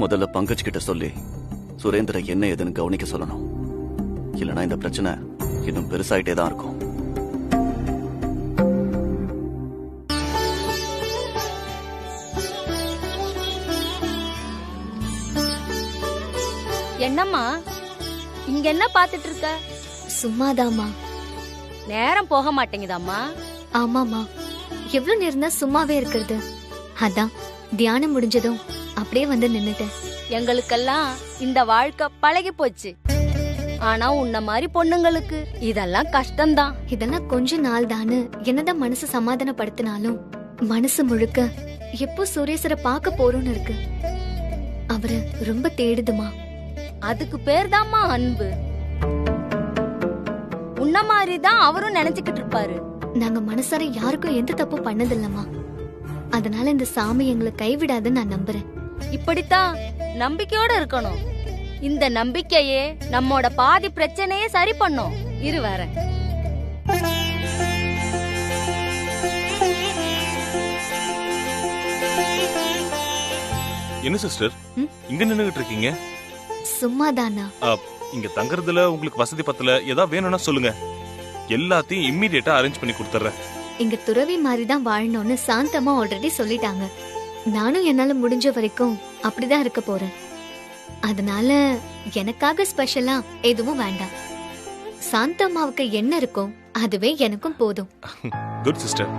முதல்ல பங்கஜ் கிட்ட சொல்லி சுரேந்திர என்ன ஏதுன்னு கவனிக்க சொல்லணும். இல்லனா இந்த பிரச்சனை இன்னும் பெருசாயிட்டே தான் இருக்கும். என்னம்மா இங்க என்ன பாத்துட்டு இருக்க? சும்மாதாமா. நேரம் போக மாட்டேங்குதாம்மா? ஆமாமா, எவ்வளவு நேரம் தான் சும்மாவே இருக்கிறது. அதான் தியானம் முடிஞ்சதும் அப்படியே வந்து நின்னுட்டேன். எங்களுக்கெல்லாம் இந்த வாழ்க்கை பழகி போச்சு. ஆனா உன்ன மாதிரி பொண்ணுங்களுக்கு இதெல்லாம் கஷ்டம்தான். இதெல்லாம் கொஞ்ச நாள் தானு என்னதான் மனசு சமாதானப்படுத்தினாலும் மனசு முழுக்க எப்போ சுரேசரை பார்க்க போறோம்னு இருக்கு. அவரு ரொம்ப தேடுதுமா. அதுக்கு பேர் தான்மா அன்பு. உன்ன மாதிரிதான் அவரும் நினைச்சுக்கிட்டு இருப்பாரு. நாங்க மனசார யாருக்கும் எந்த தப்பு பண்ணதில்லமா. அதனால இந்த சாமி எங்களை கைவிடாதுன்னு நான் நம்புறேன். இப்படித்தான் நம்பிக்கையோட இருக்கணும். இந்த நம்பிக்கையே நம்மோட பாதி பிரச்சனையே சரி பண்ணும். இரு வரேன். என்ன சிஸ்டர் இங்க நின்னுகிட்டு இருக்கீங்க? சும்மாதானா? இங்க தங்கறதுல உங்களுக்கு வசதி பத்தல, ஏதாவது வேணும்னா சொல்லுங்க, எல்லாத்தையும் இம்மிடியேட்டா அரேஞ்ச் பண்ணி கொடுத்துறேன். இங்க துறவி மாதிரி தான் வாழணும்னு சாந்தமா ஆல்ரெடி சொல்லிட்டாங்க. நானும் என்னால முடிஞ்ச வரைக்கும் அப்படிதான் இருக்க போறேன். அதனால எனக்காக ஸ்பெஷலா எதுவும் வேண்டாம். சாந்தம்மாவுக்கு என்ன இருக்கோ அதுவே எனக்கும் போதும். Good sister.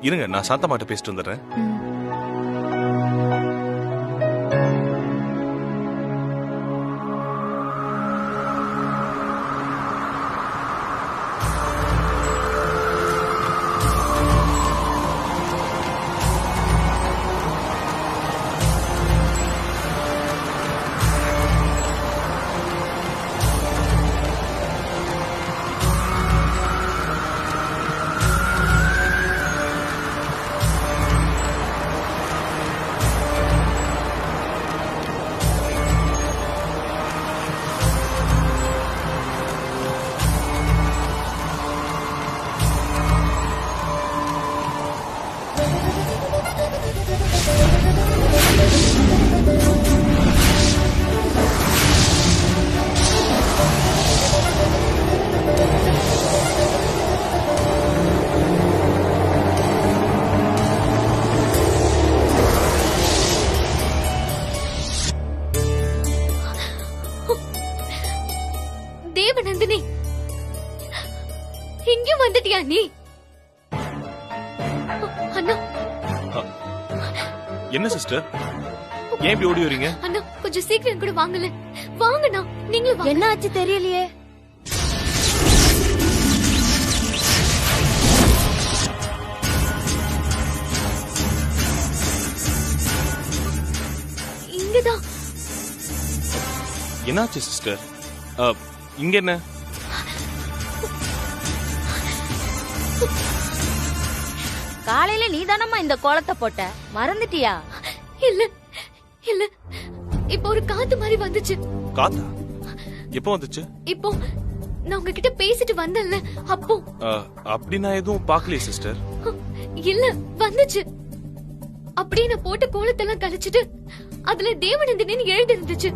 இருங்க, நான் சாந்தம்மாட்ட பேசிட்டு வந்துடுறேன். தேவநந்தினி, இங்க வந்துட்டியா நீ? அண்ணா. என்ன சிஸ்டர், ஏன் இப்படி ஓடி வரீங்க? அண்ணா கொஞ்சம் சீக்கிரம் கூட வாங்கல. வாங்கண்ணா, நீங்களும் வாங்க. என்ன ஆச்சு தெரியலையே. இங்கதான். என்னாச்சு சிஸ்டர்? இங்க என்ன? காலையில நீதானம்மா இந்த கோலத்தை போட்ட, மறந்துட்டியா? இல்ல இல்ல, இப்போ ஒரு காத்து மாதிரி வந்துச்சு. காத்தா? எப்போ வந்துச்சு? இப்போ நான் உங்ககிட்ட பேசிட்டு வந்தேன்ல, அப்போ. அப்படி நான் எதுவும் பார்க்கலையே சிஸ்டர். இல்ல, வந்துச்சு. அப்படியே நான் போட்ட கோலத்தெல்லாம் கழிச்சிட்டு அதுல தேவநந்தினின்னு எழுதி இருந்துச்சு.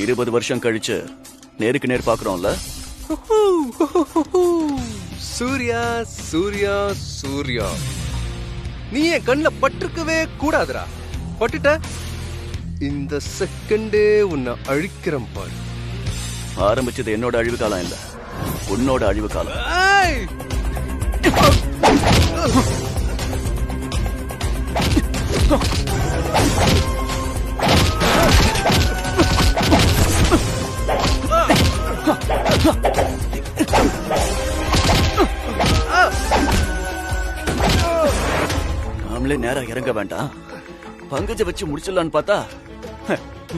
இருபது வருஷம் கழிச்சு நேருக்கு நேர் பாக்குறோம்ல. சூர்யா சூர்யா சூர்யா, நீ என் கண்ணுல பட்டிருக்கவே கூடாதுடா. பட்டுட்ட, இந்த செகண்டே உன்னை அழிக்கிறேன் பாரு. ஆரம்பிச்சது என்னோட அழிவு காலம் இல்ல, உன்னோட அழிவு காலம். நாமளே நேரா இறங்க வேண்டாம், பங்கஜ வச்சு முடிச்சிடலான்னு பார்த்தா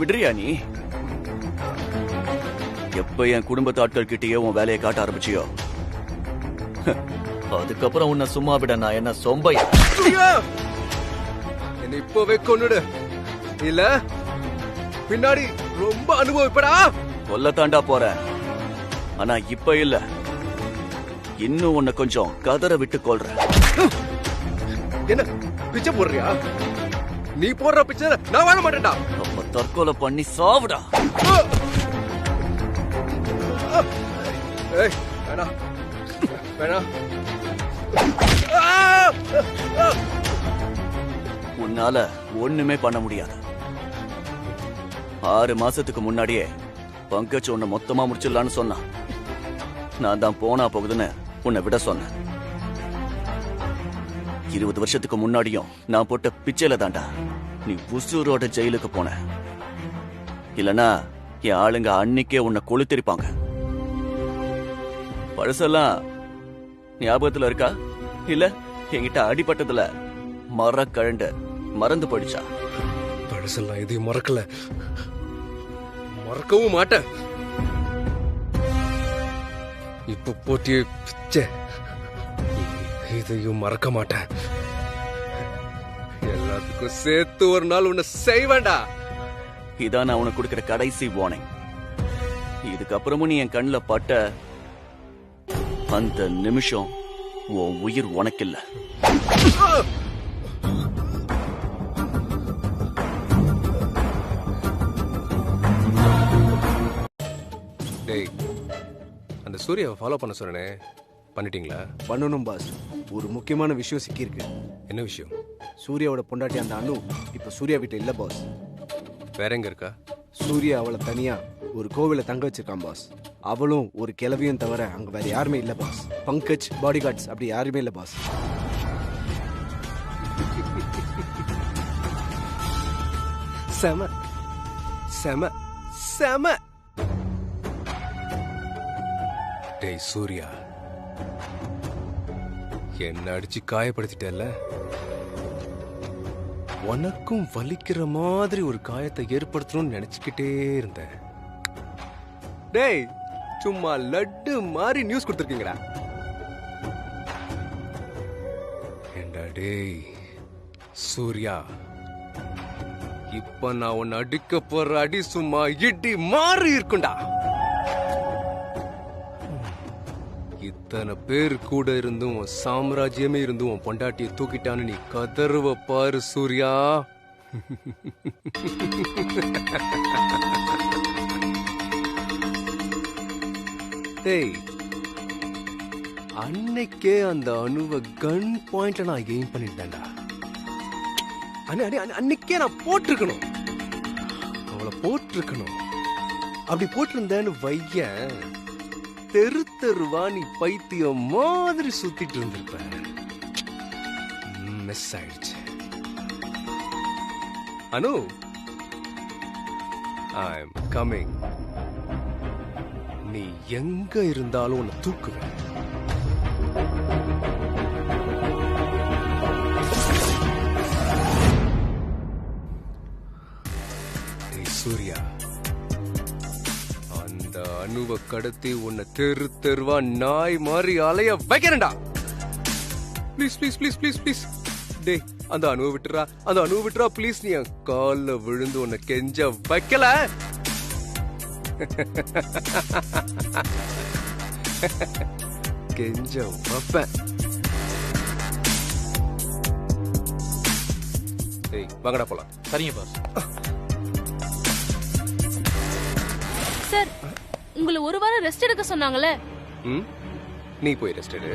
விடுறியா நீ? எப்ப என் குடும்பத்து ஆட்கள் கிட்டயே உன் வேலையை காட்ட ஆரம்பிச்சியோ, அதுக்கப்புறம் உன்னை சும்மா விட நான் என்ன சொம்பையா? என்ன இப்பவே கொன்னுடு, இல்ல பின்னாடி ரொம்ப அனுபவிப்படா. கொல்லத்தாண்டா போறேன், ஆனா இப்ப இல்ல, இன்னும் உன்னை கொஞ்சம் கதற விட்டு கொள்றேன். என்ன பிச்சை போடுறியா? நீ போடுற பிச்சை நான் வாழ மாட்டேன்டா. அப்ப தற்கொலை பண்ணி சாவுடா. ஏய், வேணாம் வேணாம். உன்னால ஒண்ணுமே பண்ண முடியாது. 6 மாசத்துக்கு முன்னாடியே பங்கஜ் உன்னை மொத்தமா முடிச்சிடலான்னு சொன்னான். நான் தான் போனா போகுதுன்னு உன்னை விட சொன்னேன். 20 வருஷத்துக்கு முன்னாடியும் நான் போட்ட பிச்சையில தாண்டா நீ உசூரோட ஜெயிலுக்கு போன. இல்லனா என் ஆளுங்க அன்னைக்கே உன்னை கொளுத்திருப்பாங்க. பழசெல்லாம் ஞாபகத்துல இருக்கா? இல்ல என்கிட்ட அடிபட்டதுல மரக்கழண்டு மறந்து போயிடுச்சா? பழசெல்லாம் எதையும் மறக்கல, மறக்கவும் மாட்டேன். இப்ப போட்டிய பிச்சை இதையும் மறக்க மாட்டேன். எல்லாத்துக்கும் சேர்த்து ஒரு நாள் உன்னை செய்வேண்டா. இதான் நான் உனக்கு கொடுக்கிற கடைசி வார்னிங். இதுக்கப்புறமும் நீ என் கண்ணுல பட்ட அந்த நிமிஷம் உன் உயிர் உனக்கில்ல. டேய், அந்த சூர்யாவை ஃபாலோ பண்ண சொன்னே, பண்ணிட்டீங்களா? பண்ணணும் பாஸ். ஒரு முக்கியமான விஷயம் சிக்கியிருக்கு. என்ன விஷயம்? சூர்யாவோட பொண்டாட்டி அந்த அனு இப்ப சூர்யா வீட்டுல இல்ல பாஸ். வேற எங்க இருக்கா? சூர்யா அவளை தனியா ஒரு கோவில தங்க வச்சிருக்கான் பாஸ். அவளும் ஒரு கிழவியும் தவிர அங்க வேற யாருமே இல்ல பாஸ். பங்கஜ், பாடி கார்ட்ஸ் அப்படி யாருமே இல்ல பாஸ். செம செம செம. டேய் சூர்யா, என்ன அடிச்சு காயப்படுத்திட்டல, உனக்கும் வலிக்கிற மாதிரி ஒரு காயத்தை ஏற்படுத்தணும்னு நினைச்சுக்கிட்டே இருந்தேன். டேய், சும்மா லட்டு மாதிரி நியூஸ் கொடுத்துருக்கீங்கடா. ஏண்டா டேய் சூர்யா, இப்ப நான் உன்னை அடிக்க போற அடி சும்மா இடி மாறி இருக்குண்டா. இத்தனை பேர் கூட இருந்தும் உன் சாம்ராஜ்யமே இருந்தும் உன் பொண்டாட்டியை தூக்கிட்டான்னு நீ கதறுவ பாரு சூர்யா. டேய், அன்னைக்கே அந்த அணுவை கன் பாயிண்ட்ல நான் எய்ம் பண்ணிட்டேன்டா. அன்னைக்கே நான் போட்டிருக்கணும், அவளை போட்டிருக்கணும். அப்படி போட்டிருந்தேன்னு வையன், தெரு தெருவா நீ பைத்தியம் மாதிரி சுத்திட்டு இருந்திருப்ப. மிஸ் ஆயிடுச்சு. அனு, ஐ எம் கமிங். நீ எங்க இருந்தாலும் உன்னை தூக்குவேன். சூர்யா, அந்த அணுவை கடத்தி உன்னை தெரு தெருவா நாய் மாதிரி அலைய வைக்கிறேன்டா. Please please please please please. டேய், அந்த அணுவை விட்டுறா, அந்த அணுவை விட்டுறா ப்ளீஸ். நீ என் கால்ல விழுந்து உன்னை கெஞ்ச வைக்கல. கெஞ்ச வைப்பேன். டேய், வாங்கடா போலாம். சரிங்க பாஸ். சார், உங்களை ஒரு வாரம் ரெஸ்ட் எடுக்க சொன்னாங்களே. நீ போய் ரெஸ்ட் எடு.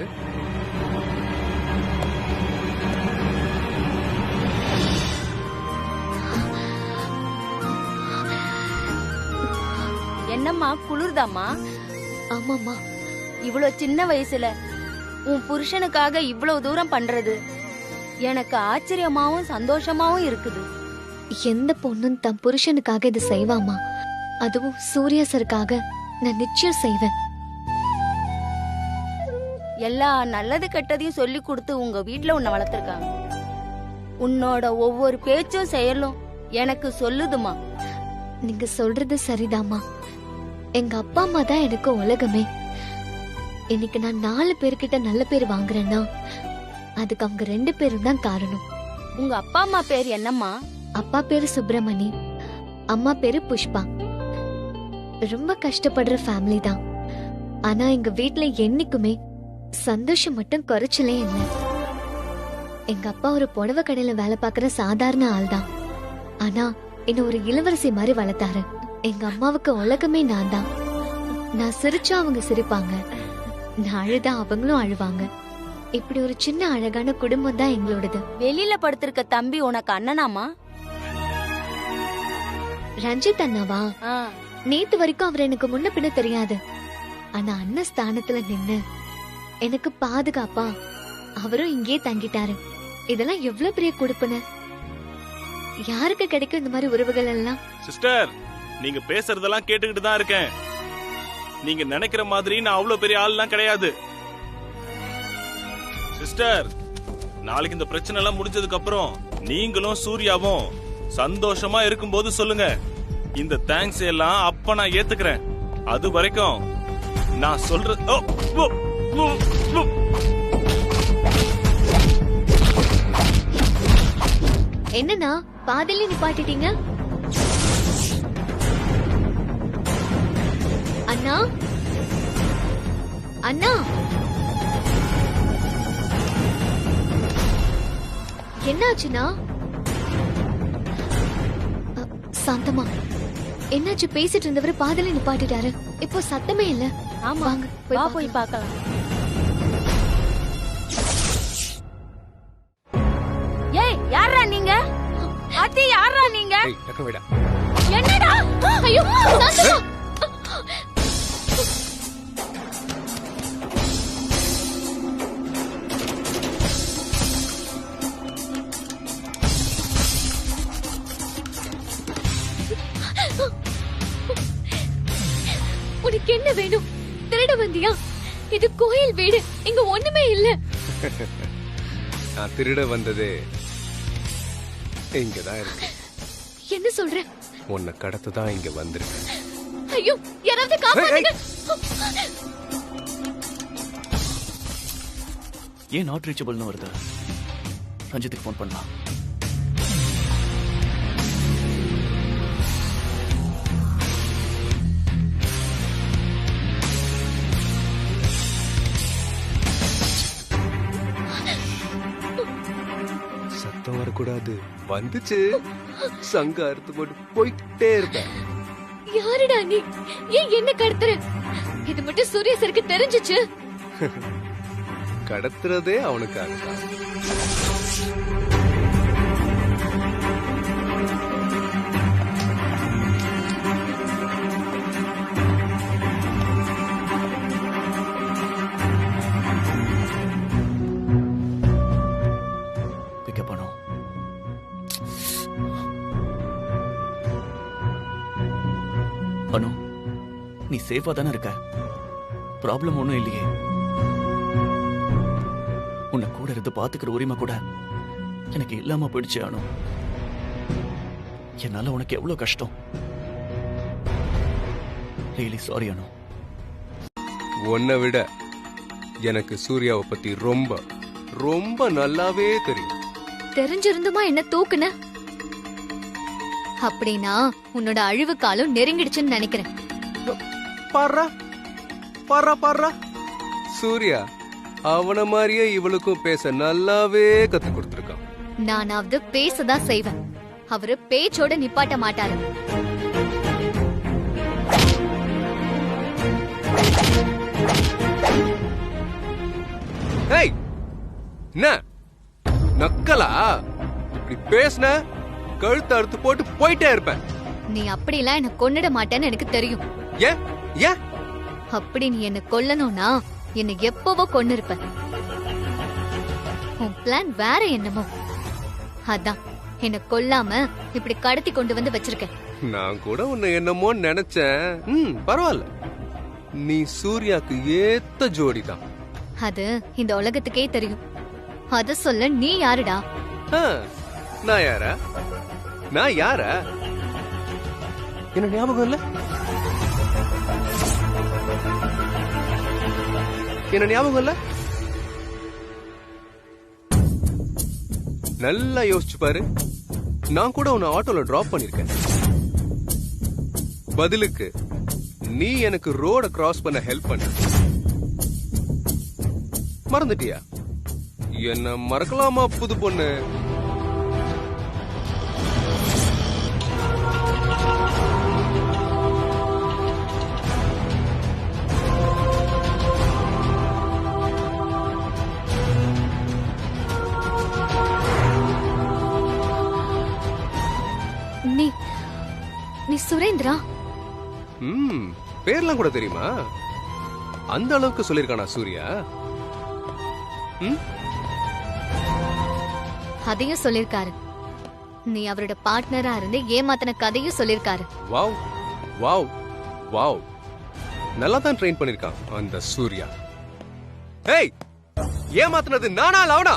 என்னம்மா குளிர்தாம்மா? ஆமாம்மா. இவ்வளவு சின்ன வயசுல உன் புருஷனுக்காக இவ்வளவு தூரம் பண்றது எனக்கு ஆச்சரியமாவும் சந்தோஷமாவும் இருக்குது. எந்த பொண்ணும் தன் புருஷனுக்காக இது செய்வாமா? அதுவும் சூர்யா சருக்காக நான் நிச்சயம் செய்வேன். எல்லா நல்லது கெட்டதையும் சொல்லி கொடுத்து உங்க வீட்டுல உன்னை வளர்த்திருக்காங்க. உன்னோட ஒவ்வொரு பேச்சும் செயலும் எனக்கு சொல்லுதுமா. நீங்க சொல்றது சரிதாமா. எங்க அப்பா அம்மா தான் எனக்கு உலகமே. இன்னைக்கு நான் 4 பேர்கிட்ட நல்ல பேர் வாங்குறேன்னா அதுக்கு அவங்க 2 பேரும் தான் காரணம். உங்க அப்பா அம்மா பேர் என்னம்மா? அப்பா பேரு சுப்பிரமணி, அம்மா பேரு புஷ்பா. ரொம்ப கஷ்டப்படுற ஃபேமிலி தான். ஆனா எங்க வீட்ல என்னைக்குமே சந்தோஷம் மட்டும் குறைச்சலே இல்லை. எங்க அப்பா ஒரு புடவை கடையில வேலை பார்க்கற சாதாரண ஆள் தான். ஆனா என்ன ஒரு இளவரசி மாதிரி வளர்த்தாரு. எங்க அம்மாவுக்கு உலகமே நான் தான். நான் சிரிச்சா அவங்க சிரிப்பாங்க, நான் அழுதா அவங்களும் அழுவாங்க. இப்படி ஒரு சின்ன அழகான குடும்பம் தான் எங்களோடது. வெளியில படுத்திருக்க தம்பி உனக்கு அண்ணனாமா? ரஞ்சித் அண்ணாவா? நேத்து வரைக்கும் அவர் எனக்கு முன்ன பின்ன தெரியாது. ஆனா அண்ணன் ஸ்தானத்துல நின்னு எனக்கு பாதுகாப்பா அவரும் இங்கே தங்கிட்டாரு. இதெல்லாம் எவ்வளவு பெரிய கொடுப்புன. யாருக்கு கிடைக்கும் இந்த மாதிரி உறவுகள் எல்லாம்? சிஸ்டர், நீங்க பேசுறதெல்லாம் கேட்டுக்கிட்டு தான் இருக்கேன். நீங்க நினைக்கிற மாதிரி நான் அவ்வளவு பெரிய ஆள்லாம் கிடையாது. சிஸ்டர், நாளைக்கு இந்த பிரச்சனை எல்லாம் முடிஞ்சதுக்கு அப்புறம் நீங்களும் சூர்யாவும் சந்தோஷமா இருக்கும்போது சொல்லுங்க. இந்த தேங்க்ஸ் எல்லாம் அப்ப நான் ஏத்துக்கிறேன். அது வரைக்கும் நான் சொல்றது என்னன்னா பாதியில நிப்பாட்டிட்டீங்க? அண்ணா, அண்ணா, என்னாச்சுன்னா? சாந்தமா, என்னாச்சு? பேசிட்டு இருந்தவரு பாதியில நிப்பாட்டிட்டாரு. இப்போ சத்தமே இல்ல. ஆமா, போய் பார்க்கலாம். ஏய், யாரா நீங்க? அத்தி, யாரா நீங்க? என்னடா? ஐயோ, சாந்தமா! உனக்கு என்ன வேணும்? திருட வந்தியா? இது கோயில் வீடு, இங்க ஒண்ணுமே இல்ல. நான் திருட வந்ததே இங்கதான் இருக்கு. என்ன சொல்ற? உன்னை கடத்து தான் இங்க வந்திருக்கேன். ஐயோ, யாராவது காப்பாத்துங்க. ஏன் நாட் ரீச்சபிள்னு வருது? ரஞ்சித்துக்கு ஃபோன் பண்ணலாம். சத்தம் வரக்கூடாது. வந்துச்சு. சங்க அறுத்து போட்டு போயிட்டே இருப்பேன். யாருடா நீ? ஏன் என்ன கடத்துற? இது மட்டும் சூர்யா சருக்கு தெரிஞ்சிச்சு. கடத்துறதே அவனுக்காக தான். அனு, நீ சேஃபா தானே இருக்க? ப்ராப்ளம் ஒன்றும் இல்லையே. உன்னை கூட இருந்து பாத்துக்கிற உரிமை கூட எனக்கு இல்லாம போயிடுச்சு அனு. என்னால உனக்கு எவ்வளவு கஷ்டம். ரியலி சாரி அனு. உன்னை விட எனக்கு சூர்யாவை பத்தி ரொம்ப ரொம்ப நல்லாவே தெரியும். தெரிஞ்சிருந்துமா என்ன தூக்குன? அப்படின்னா உன்னோட அழிவு காலம் நெருங்கிடுச்சுன்னு நினைக்கிறேன். பாரா பாரா பாரா, சூர்யா அவன மாதிரியே இவளுக்கும் பேச நல்லாவே கத்து கொடுத்திருக்கான். நானாவது பேசதான் செய்வேன், அவரு பேச்சோட நிப்பாட்ட மாட்டாரு. ஏய், என்ன நக்கலா? இப்படி பேசுன கழுத்து அறுத்து போட்டு போயிட்டே இருப்பேன். நீ அப்படிலாம் என்ன கொன்னிட மாட்டேன்னு எனக்கு தெரியும். ஏன் ஏன் அப்படி நீ என்ன கொல்லணும்னா என்ன எப்பவோ கொன்னு இருப்ப. உன் பிளான் வேற என்னமோ. அதான் என்ன கொல்லாம இப்படி கடத்தி கொண்டு வந்து வச்சிருக்கேன். நான் கூட உன்னை என்னமோ நினைச்சேன். பரவாயில்ல, நீ சூர்யாக்கு ஏத்த ஜோடிதான். அது இந்த உலகத்துக்கே தெரியும். அத சொல்ல நீ யாருடா? நான் யாரா? நான் யாரா? என்ன ஞாபகம் இல்ல? என்ன ஞாபகம் இல்ல? நல்லா யோசிச்சு பாரு. நான் கூட உன்னை ஆட்டோல டிராப் பண்ணிருக்கேன். பதிலுக்கு நீ எனக்கு ரோட கிராஸ் பண்ண ஹெல்ப் பண்ண. மறந்துட்டியா? என்ன மறக்கலாமா புது பொண்ணு? நீ சுரேந்திரா? பேர்லாம் கூட தெரியுமா? அந்த அளவுக்கு சொல்லிருக்கானா சூர்யா? அதையும் சொல்லிருக்காரு. நீ அவரோட பார்ட்னரா இருந்து ஏமாத்தின கதையும் சொல்லிருக்காரு. வாவ் வாவ் வாவ், நல்லா தான் ட்ரெயின் பண்ணிருக்கான் அந்த சூர்யா. ஏய், ஏமாத்தினது நானா லவனா?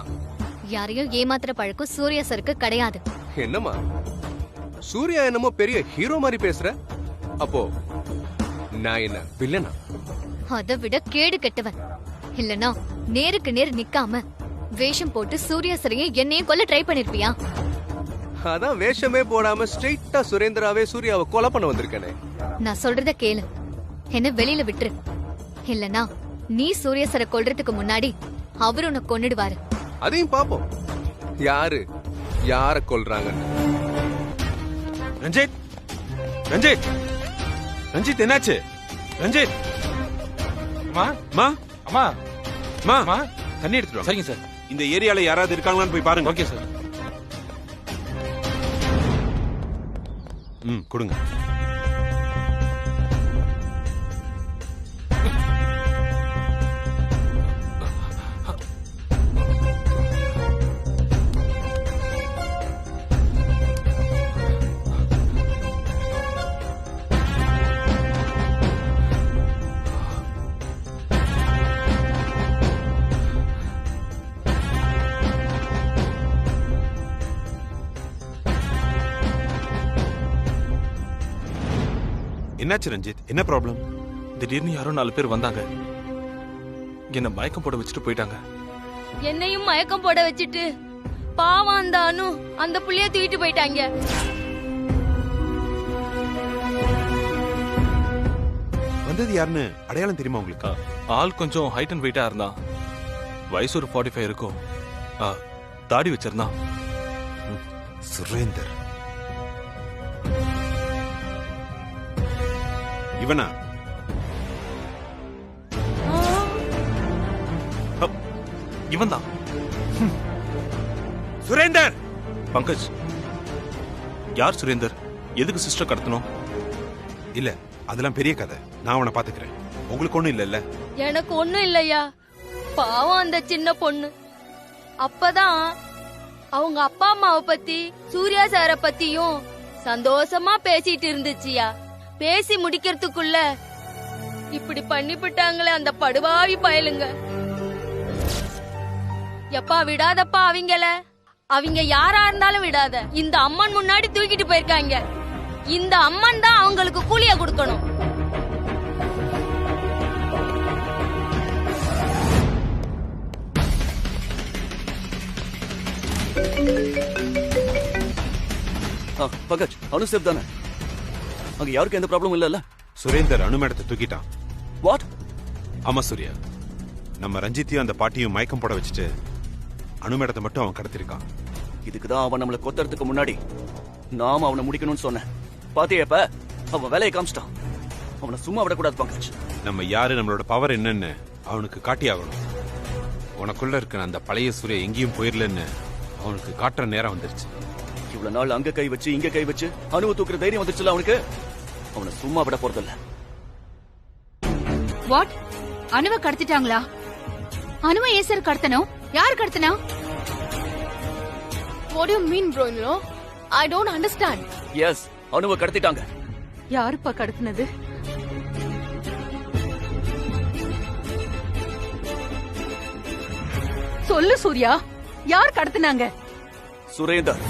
யாரையும் ஏமாத்துற பழக்கம் சூர்யா சருக்கு கிடையாது. என்னம்மா சூர்யா என்னமோ பெரிய ஹீரோ மாதிரி பேசுற? அப்போ நான் என்ன வில்லனா? அதை விட கேடு கெட்டவன். இல்லனா நேருக்கு நேர் நிக்காம வேஷம் போட்டு சூர்யா சரையும் என்னையும் கொல்ல ட்ரை பண்ணிருப்பியா? அதான் வேஷமே போடாம ஸ்ட்ரெயிட்டா சுரேந்திராவே சூர்யாவை கொலை பண்ண வந்திருக்கனே. நான் சொல்றத கேளு, என்ன வெளியில விட்டுரு. இல்லனா நீ சூர்யா சரை கொல்றதுக்கு முன்னாடி அவரு உன்னை கொன்னுடுவாரு. அதையும் பாப்போம் யாரு யார கொல்றாங்கன்னு. ரஞ்சித், ரஞ்சித், ரஞ்சித், என்னாச்சு? ரஞ்சித், அம்மா மா அம்மா மா அம்மா, தண்ணி எடுத்துட்டு வா. சரிங்க சார். இந்த ஏரியால யாராவது இருக்காங்களான்னு போய் பாருங்க. Okay sir. கொடுங்க. என்னாச்சு ரஞ்சித்? என்ன ப்ராப்ளம்? திடீர்னு யாரோ 4 பேர் வந்தாங்க. என்ன மயக்கம் போட வச்சுட்டு போயிட்டாங்க. என்னையும் மயக்கம் போட வச்சுட்டு பாவம் அந்த அனு அந்த புள்ளைய தூக்கிட்டு போயிட்டாங்க. வந்தது யாருன்னு அடையாளம் தெரியுமா உங்களுக்கு? ஆள் கொஞ்சம் ஹைட் அண்ட் வெயிட்டா இருந்தான். வயசு ஒரு 45 இருக்கும். தாடி வச்சிருந்தான். சுரேந்தர் இவனா? இவன் தான் சுரேந்தர். பங்கஜ், யார் சுரேந்தர்? எதுக்கு சிஸ்டர் கடத்தணும்? இல்ல, அதெல்லாம் பெரிய கதை. நான் அவனை பாத்துக்கிறேன். உங்களுக்கு ஒண்ணும் இல்லல்ல? எனக்கு ஒண்ணும் இல்லையா. பாவம் அந்த சின்ன பொண்ணு. அப்பதான் அவங்க அப்பா அம்மாவை பத்தி சூர்யா சார பத்தியும் சந்தோஷமா பேசிட்டு இருந்துச்சியா. பேசி முடிக்கிறதுக்குள்ள இப்படி பண்ணிவிட்டாங்களே அந்த படுவாவி பயலுங்க. எப்பா விடாதப்பா அவங்க யாரா இருந்தாலும் விடாத. இந்த அம்மன் முன்னாடி தூக்கிட்டு போயிருக்காங்க. இந்த அம்மன் தான் அவங்களுக்கு கூலிய கொடுக்கணும். பங்கஜ், அனு சேஃப் தானே? அங்க யாருக்கும் எந்த ப்ராப்ளமும் இல்லல்ல? சுரேந்தர் அனு மேடத்தை தூக்கிட்டான். வாட்? ஆமா சூர்யா, நம்ம ரஞ்சித்தையும் அந்த பாட்டியும் மயக்கம் போட வச்சுட்டு அனு மேடத்தை மட்டும் அவன் கடத்திருக்கான். இதுக்குதான் அவன் நம்மளை கொத்தறதுக்கு முன்னாடி நாம அவனை முடிக்கணும்னு சொன்னேன். பாத்தியப்ப அவன் வேலையை காமிச்சிட்டான். அவனை சும்மா விடக்கூடாது பங்கஜ். நம்ம யாரு, நம்மளோட பவர் என்னன்னு அவனுக்கு காட்டி ஆகணும். உனக்குள்ள இருக்கிற அந்த பழைய சூர்யா எங்கேயும் போயிடலன்னு அவனுக்கு காட்டுற நேரம் வந்துருச்சு. இவ்வளவு நாள் அங்க கை வச்சு இங்க கை வச்சு அணுவை தூக்குற தைரியம் வந்துருச்சுல அவனுக்கு. அவனை சும்மா விட போறதில்ல. வாட்? அணுவை கடத்திட்டாங்களா? அணுவை ஏன் சார் கடத்தணும்? யார் கடத்தினா? What do you mean, bro? No, I don't understand. Yes, அணுவை கடத்திட்டாங்க. யாருப்பா கடத்தினது? சொல்லு சூர்யா, யார் கடத்தினாங்க? சுரேந்தர்.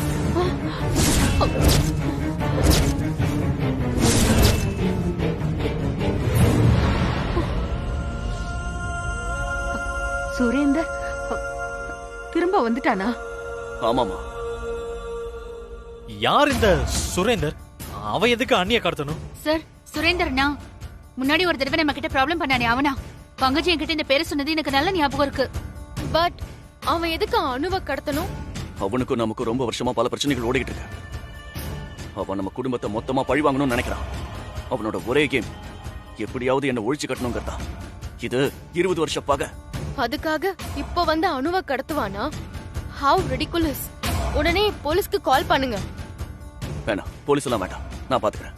சுரேந்தர் திரும்ப வந்துட்டானா? ஆமாமா. யார் இந்த சுரேந்தர்? அவ எதுக்கு அண்ணிய கடத்தணும்? சார், சுரேந்தர்னா முன்னாடி ஒரு தடவை நம்ம கிட்ட ப்ராப்ளம் பண்ணானே அவனா? பங்கஜி என்கிட்ட இந்த பேரை சொன்னது எனக்கு நல்ல ஞாபகம் இருக்கு. பட் அவன் எதுக்கு அணுவை கடத்தணும்? அவனுக்கும் நமக்கு ரொம்ப வருஷமா பல பிரச்சனைகள் ஓடிக்கிட்டு இருக்கு. அவன் நம்ம குடும்பத்தை மொத்தமா பழி வாங்கணும்னு நினைக்கிறான். அவனோட ஒரே கேம் எப்படியாவது என்ன ஒழிச்சு கட்டணுங்கிறதா. இது 20 வருஷ பகை. அதுக்காக இப்ப வந்து அணுவை கடத்துவானா? How ridiculous. உடனே போலீஸ்க்கு கால் பண்ணுங்க. வேணாம், போலீஸ் எல்லாம் வேண்டாம், நான் பாத்துக்கிறேன்.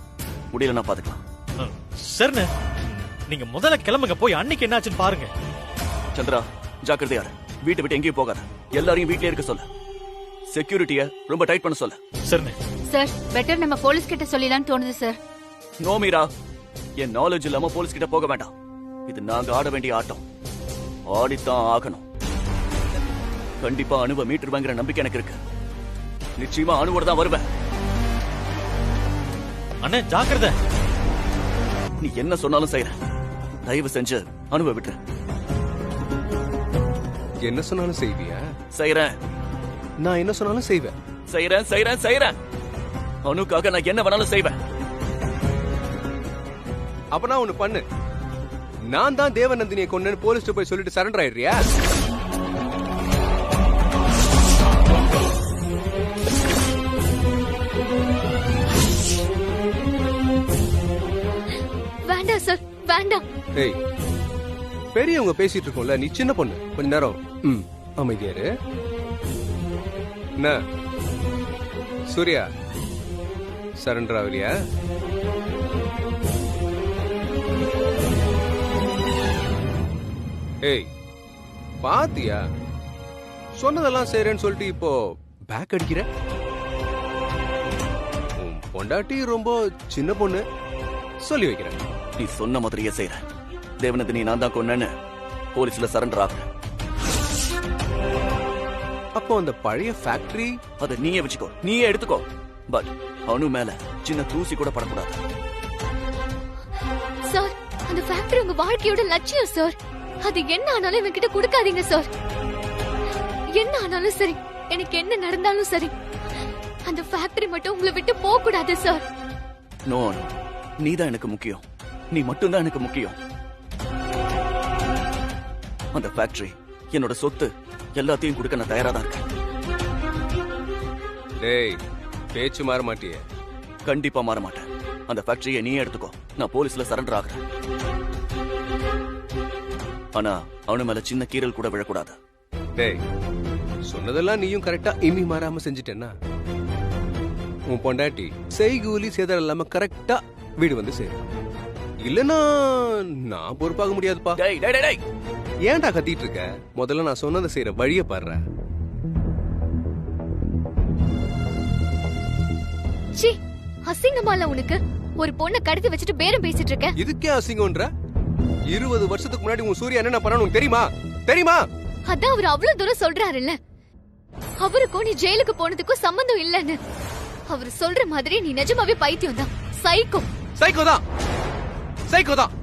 முடியல நான் பாத்துக்கலாம். சரிண்ணே, நீங்க முதல்ல கிளம்புங்க, போய் அன்னைக்கு என்னாச்சுன்னு பாருங்க. சந்திரா, ஜாக்கிரதையா இரு. வீட்டை விட்டு எங்கேயும் போகாத. எல்லாரையும் வீட்லயே இருக்க சொல்லு. செக்யூரிட்டிய ரொம்ப டைட் பண்ண சொல்லு. சரிண்ணே. சார், பெட்டர் நம்ம போலீஸ் கிட்ட சொல்லிடலாம்னு தோணுது சார். நோ மீரா, என் நாலேஜ் இல்லாம போலீஸ் கிட்ட போக வேண்டாம். இது நாங்க ஆட வேண்டிய ஆட்டம். ஆடித்தான் ஆகணும். கண்டிப்பா அணுவை மீட்டுருவாங்கிற நம்பிக்கை எனக்கு இருக்கு. நிச்சயமா அணுவோட தான் வருவேன். அண்ணே ஜாக்கிரதை. நீ என்ன சொன்னாலும் செய்யறேன். தயவு செஞ்சு அணுவை விட்டுரு. என்ன சொன்னாலும் செய்வியா? செய்யறேன். நான் என்ன சொன்னாலும் செய்வேன். செய்யறேன் செய்யறேன் செய்யறேன். அணுக்காக நான் என்ன வேணாலும் செய்வேன். அப்ப நான் ஒண்ணு பண்ணு. நான் தான் தேவநந்தினியை கொண்டு போலீஸ்ல போய் சொல்லிட்டு சரண்டர் ஆயிடுறியா? வேண்டாம் சார், வேண்டாம். ஏய், பெரியவங்க பேசிட்டு இருக்கோம்ல, நீ சின்ன பொண்ணு. கொஞ்ச நேரம் அமைதியாரு. என்ன சூர்யா, சரண்டர் ஆகலையா? ஏய், பாத்தியா? சொன்னதெல்லாம் செய்றேன்னு சொல்லிட்டு இப்போ பேக் அடிக்கிற. உன் பொண்டாட்டி ரொம்ப சின்ன பொண்ணு, சொல்லி வைக்கிறேன். நீ சொன்ன மாதிரியே செய்யறேன். தேவநந்தினி நான் தான் கொன்னேன்னு போலீஸ்ல சரண்டர் ஆகுறேன். அப்போ அந்த பழைய ஃபேக்டரி அதை நீயே வச்சுக்கோ, நீயே எடுத்துக்கோ. பட் அணு மேல சின்ன தூசி கூட படக்கூடாது. சார், அந்த ஃபேக்டரி உங்க வாழ்க்கையோட லட்சியம் சார். அது என்ன ஆனாலும் இவன்கிட்ட கொடுக்காதீங்க சார். என்ன ஆனாலும் சரி, எனக்கு என்ன நடந்தாலும் சரி, அந்த ஃபேக்டரி மட்டும் உங்களை விட்டு போக கூடாது சார். நோ, நீதான் எனக்கு முக்கியம். நீ மட்டும்தான் எனக்கு முக்கியம். அந்த ஃபேக்டரி, என்னோட சொத்து எல்லாத்தையும் கொடுக்க நான் தயாரா தான் இருக்கேன். டேய், பேச்சு மாற மாட்டியே? கண்டிப்பா மாற மாட்டேன். அந்த ஃபேக்டரியை நீயே எடுத்துக்கோ. நான் போலீஸ்ல சரண்டர் ஆகுறேன். ஆனா அவனு மேல சின்ன கீரல் கூட விழக்கூடாது. டேய், சொன்னதெல்லாம் நீயும் கரெக்டா இமி மாறாம செஞ்சுட்டேன்னா உன் பொண்டாட்டி செய்கூலி சேதாரம் இல்லாம கரெக்டா வீடு வந்து சேரும். இல்லனா நான் பொறுப்பாக முடியாதுப்பா. ஏன்டா கத்திட்டு இருக்க? முதல்ல நான் சொன்னதை செய்யற வழிய பாடுற. சி, அசிங்கமா இல்ல உனக்கு? ஒரு பொண்ணை கடத்தி வச்சுட்டு பேரம் பேசிட்டு இருக்க? இதுக்கே அசிங்கம்ன்ற? 20 வருஷத்துக்கு முன்னாடி உன் சூர்யா என்ன பண்ணானு தெரியுமா? தெரியுமா? அதான் அவர் அவ்வளவு தூரம் சொல்றாருல்ல. அவருக்கும் நீ ஜெயிலுக்கு போனதுக்கும் சம்பந்தம் இல்லன்னு. அவர் சொல்ற மாதிரி நீ நிஜமாவே பைத்தியம் தான், சைக்கோ. சைக்கோ தான், சைக்கோ தான்.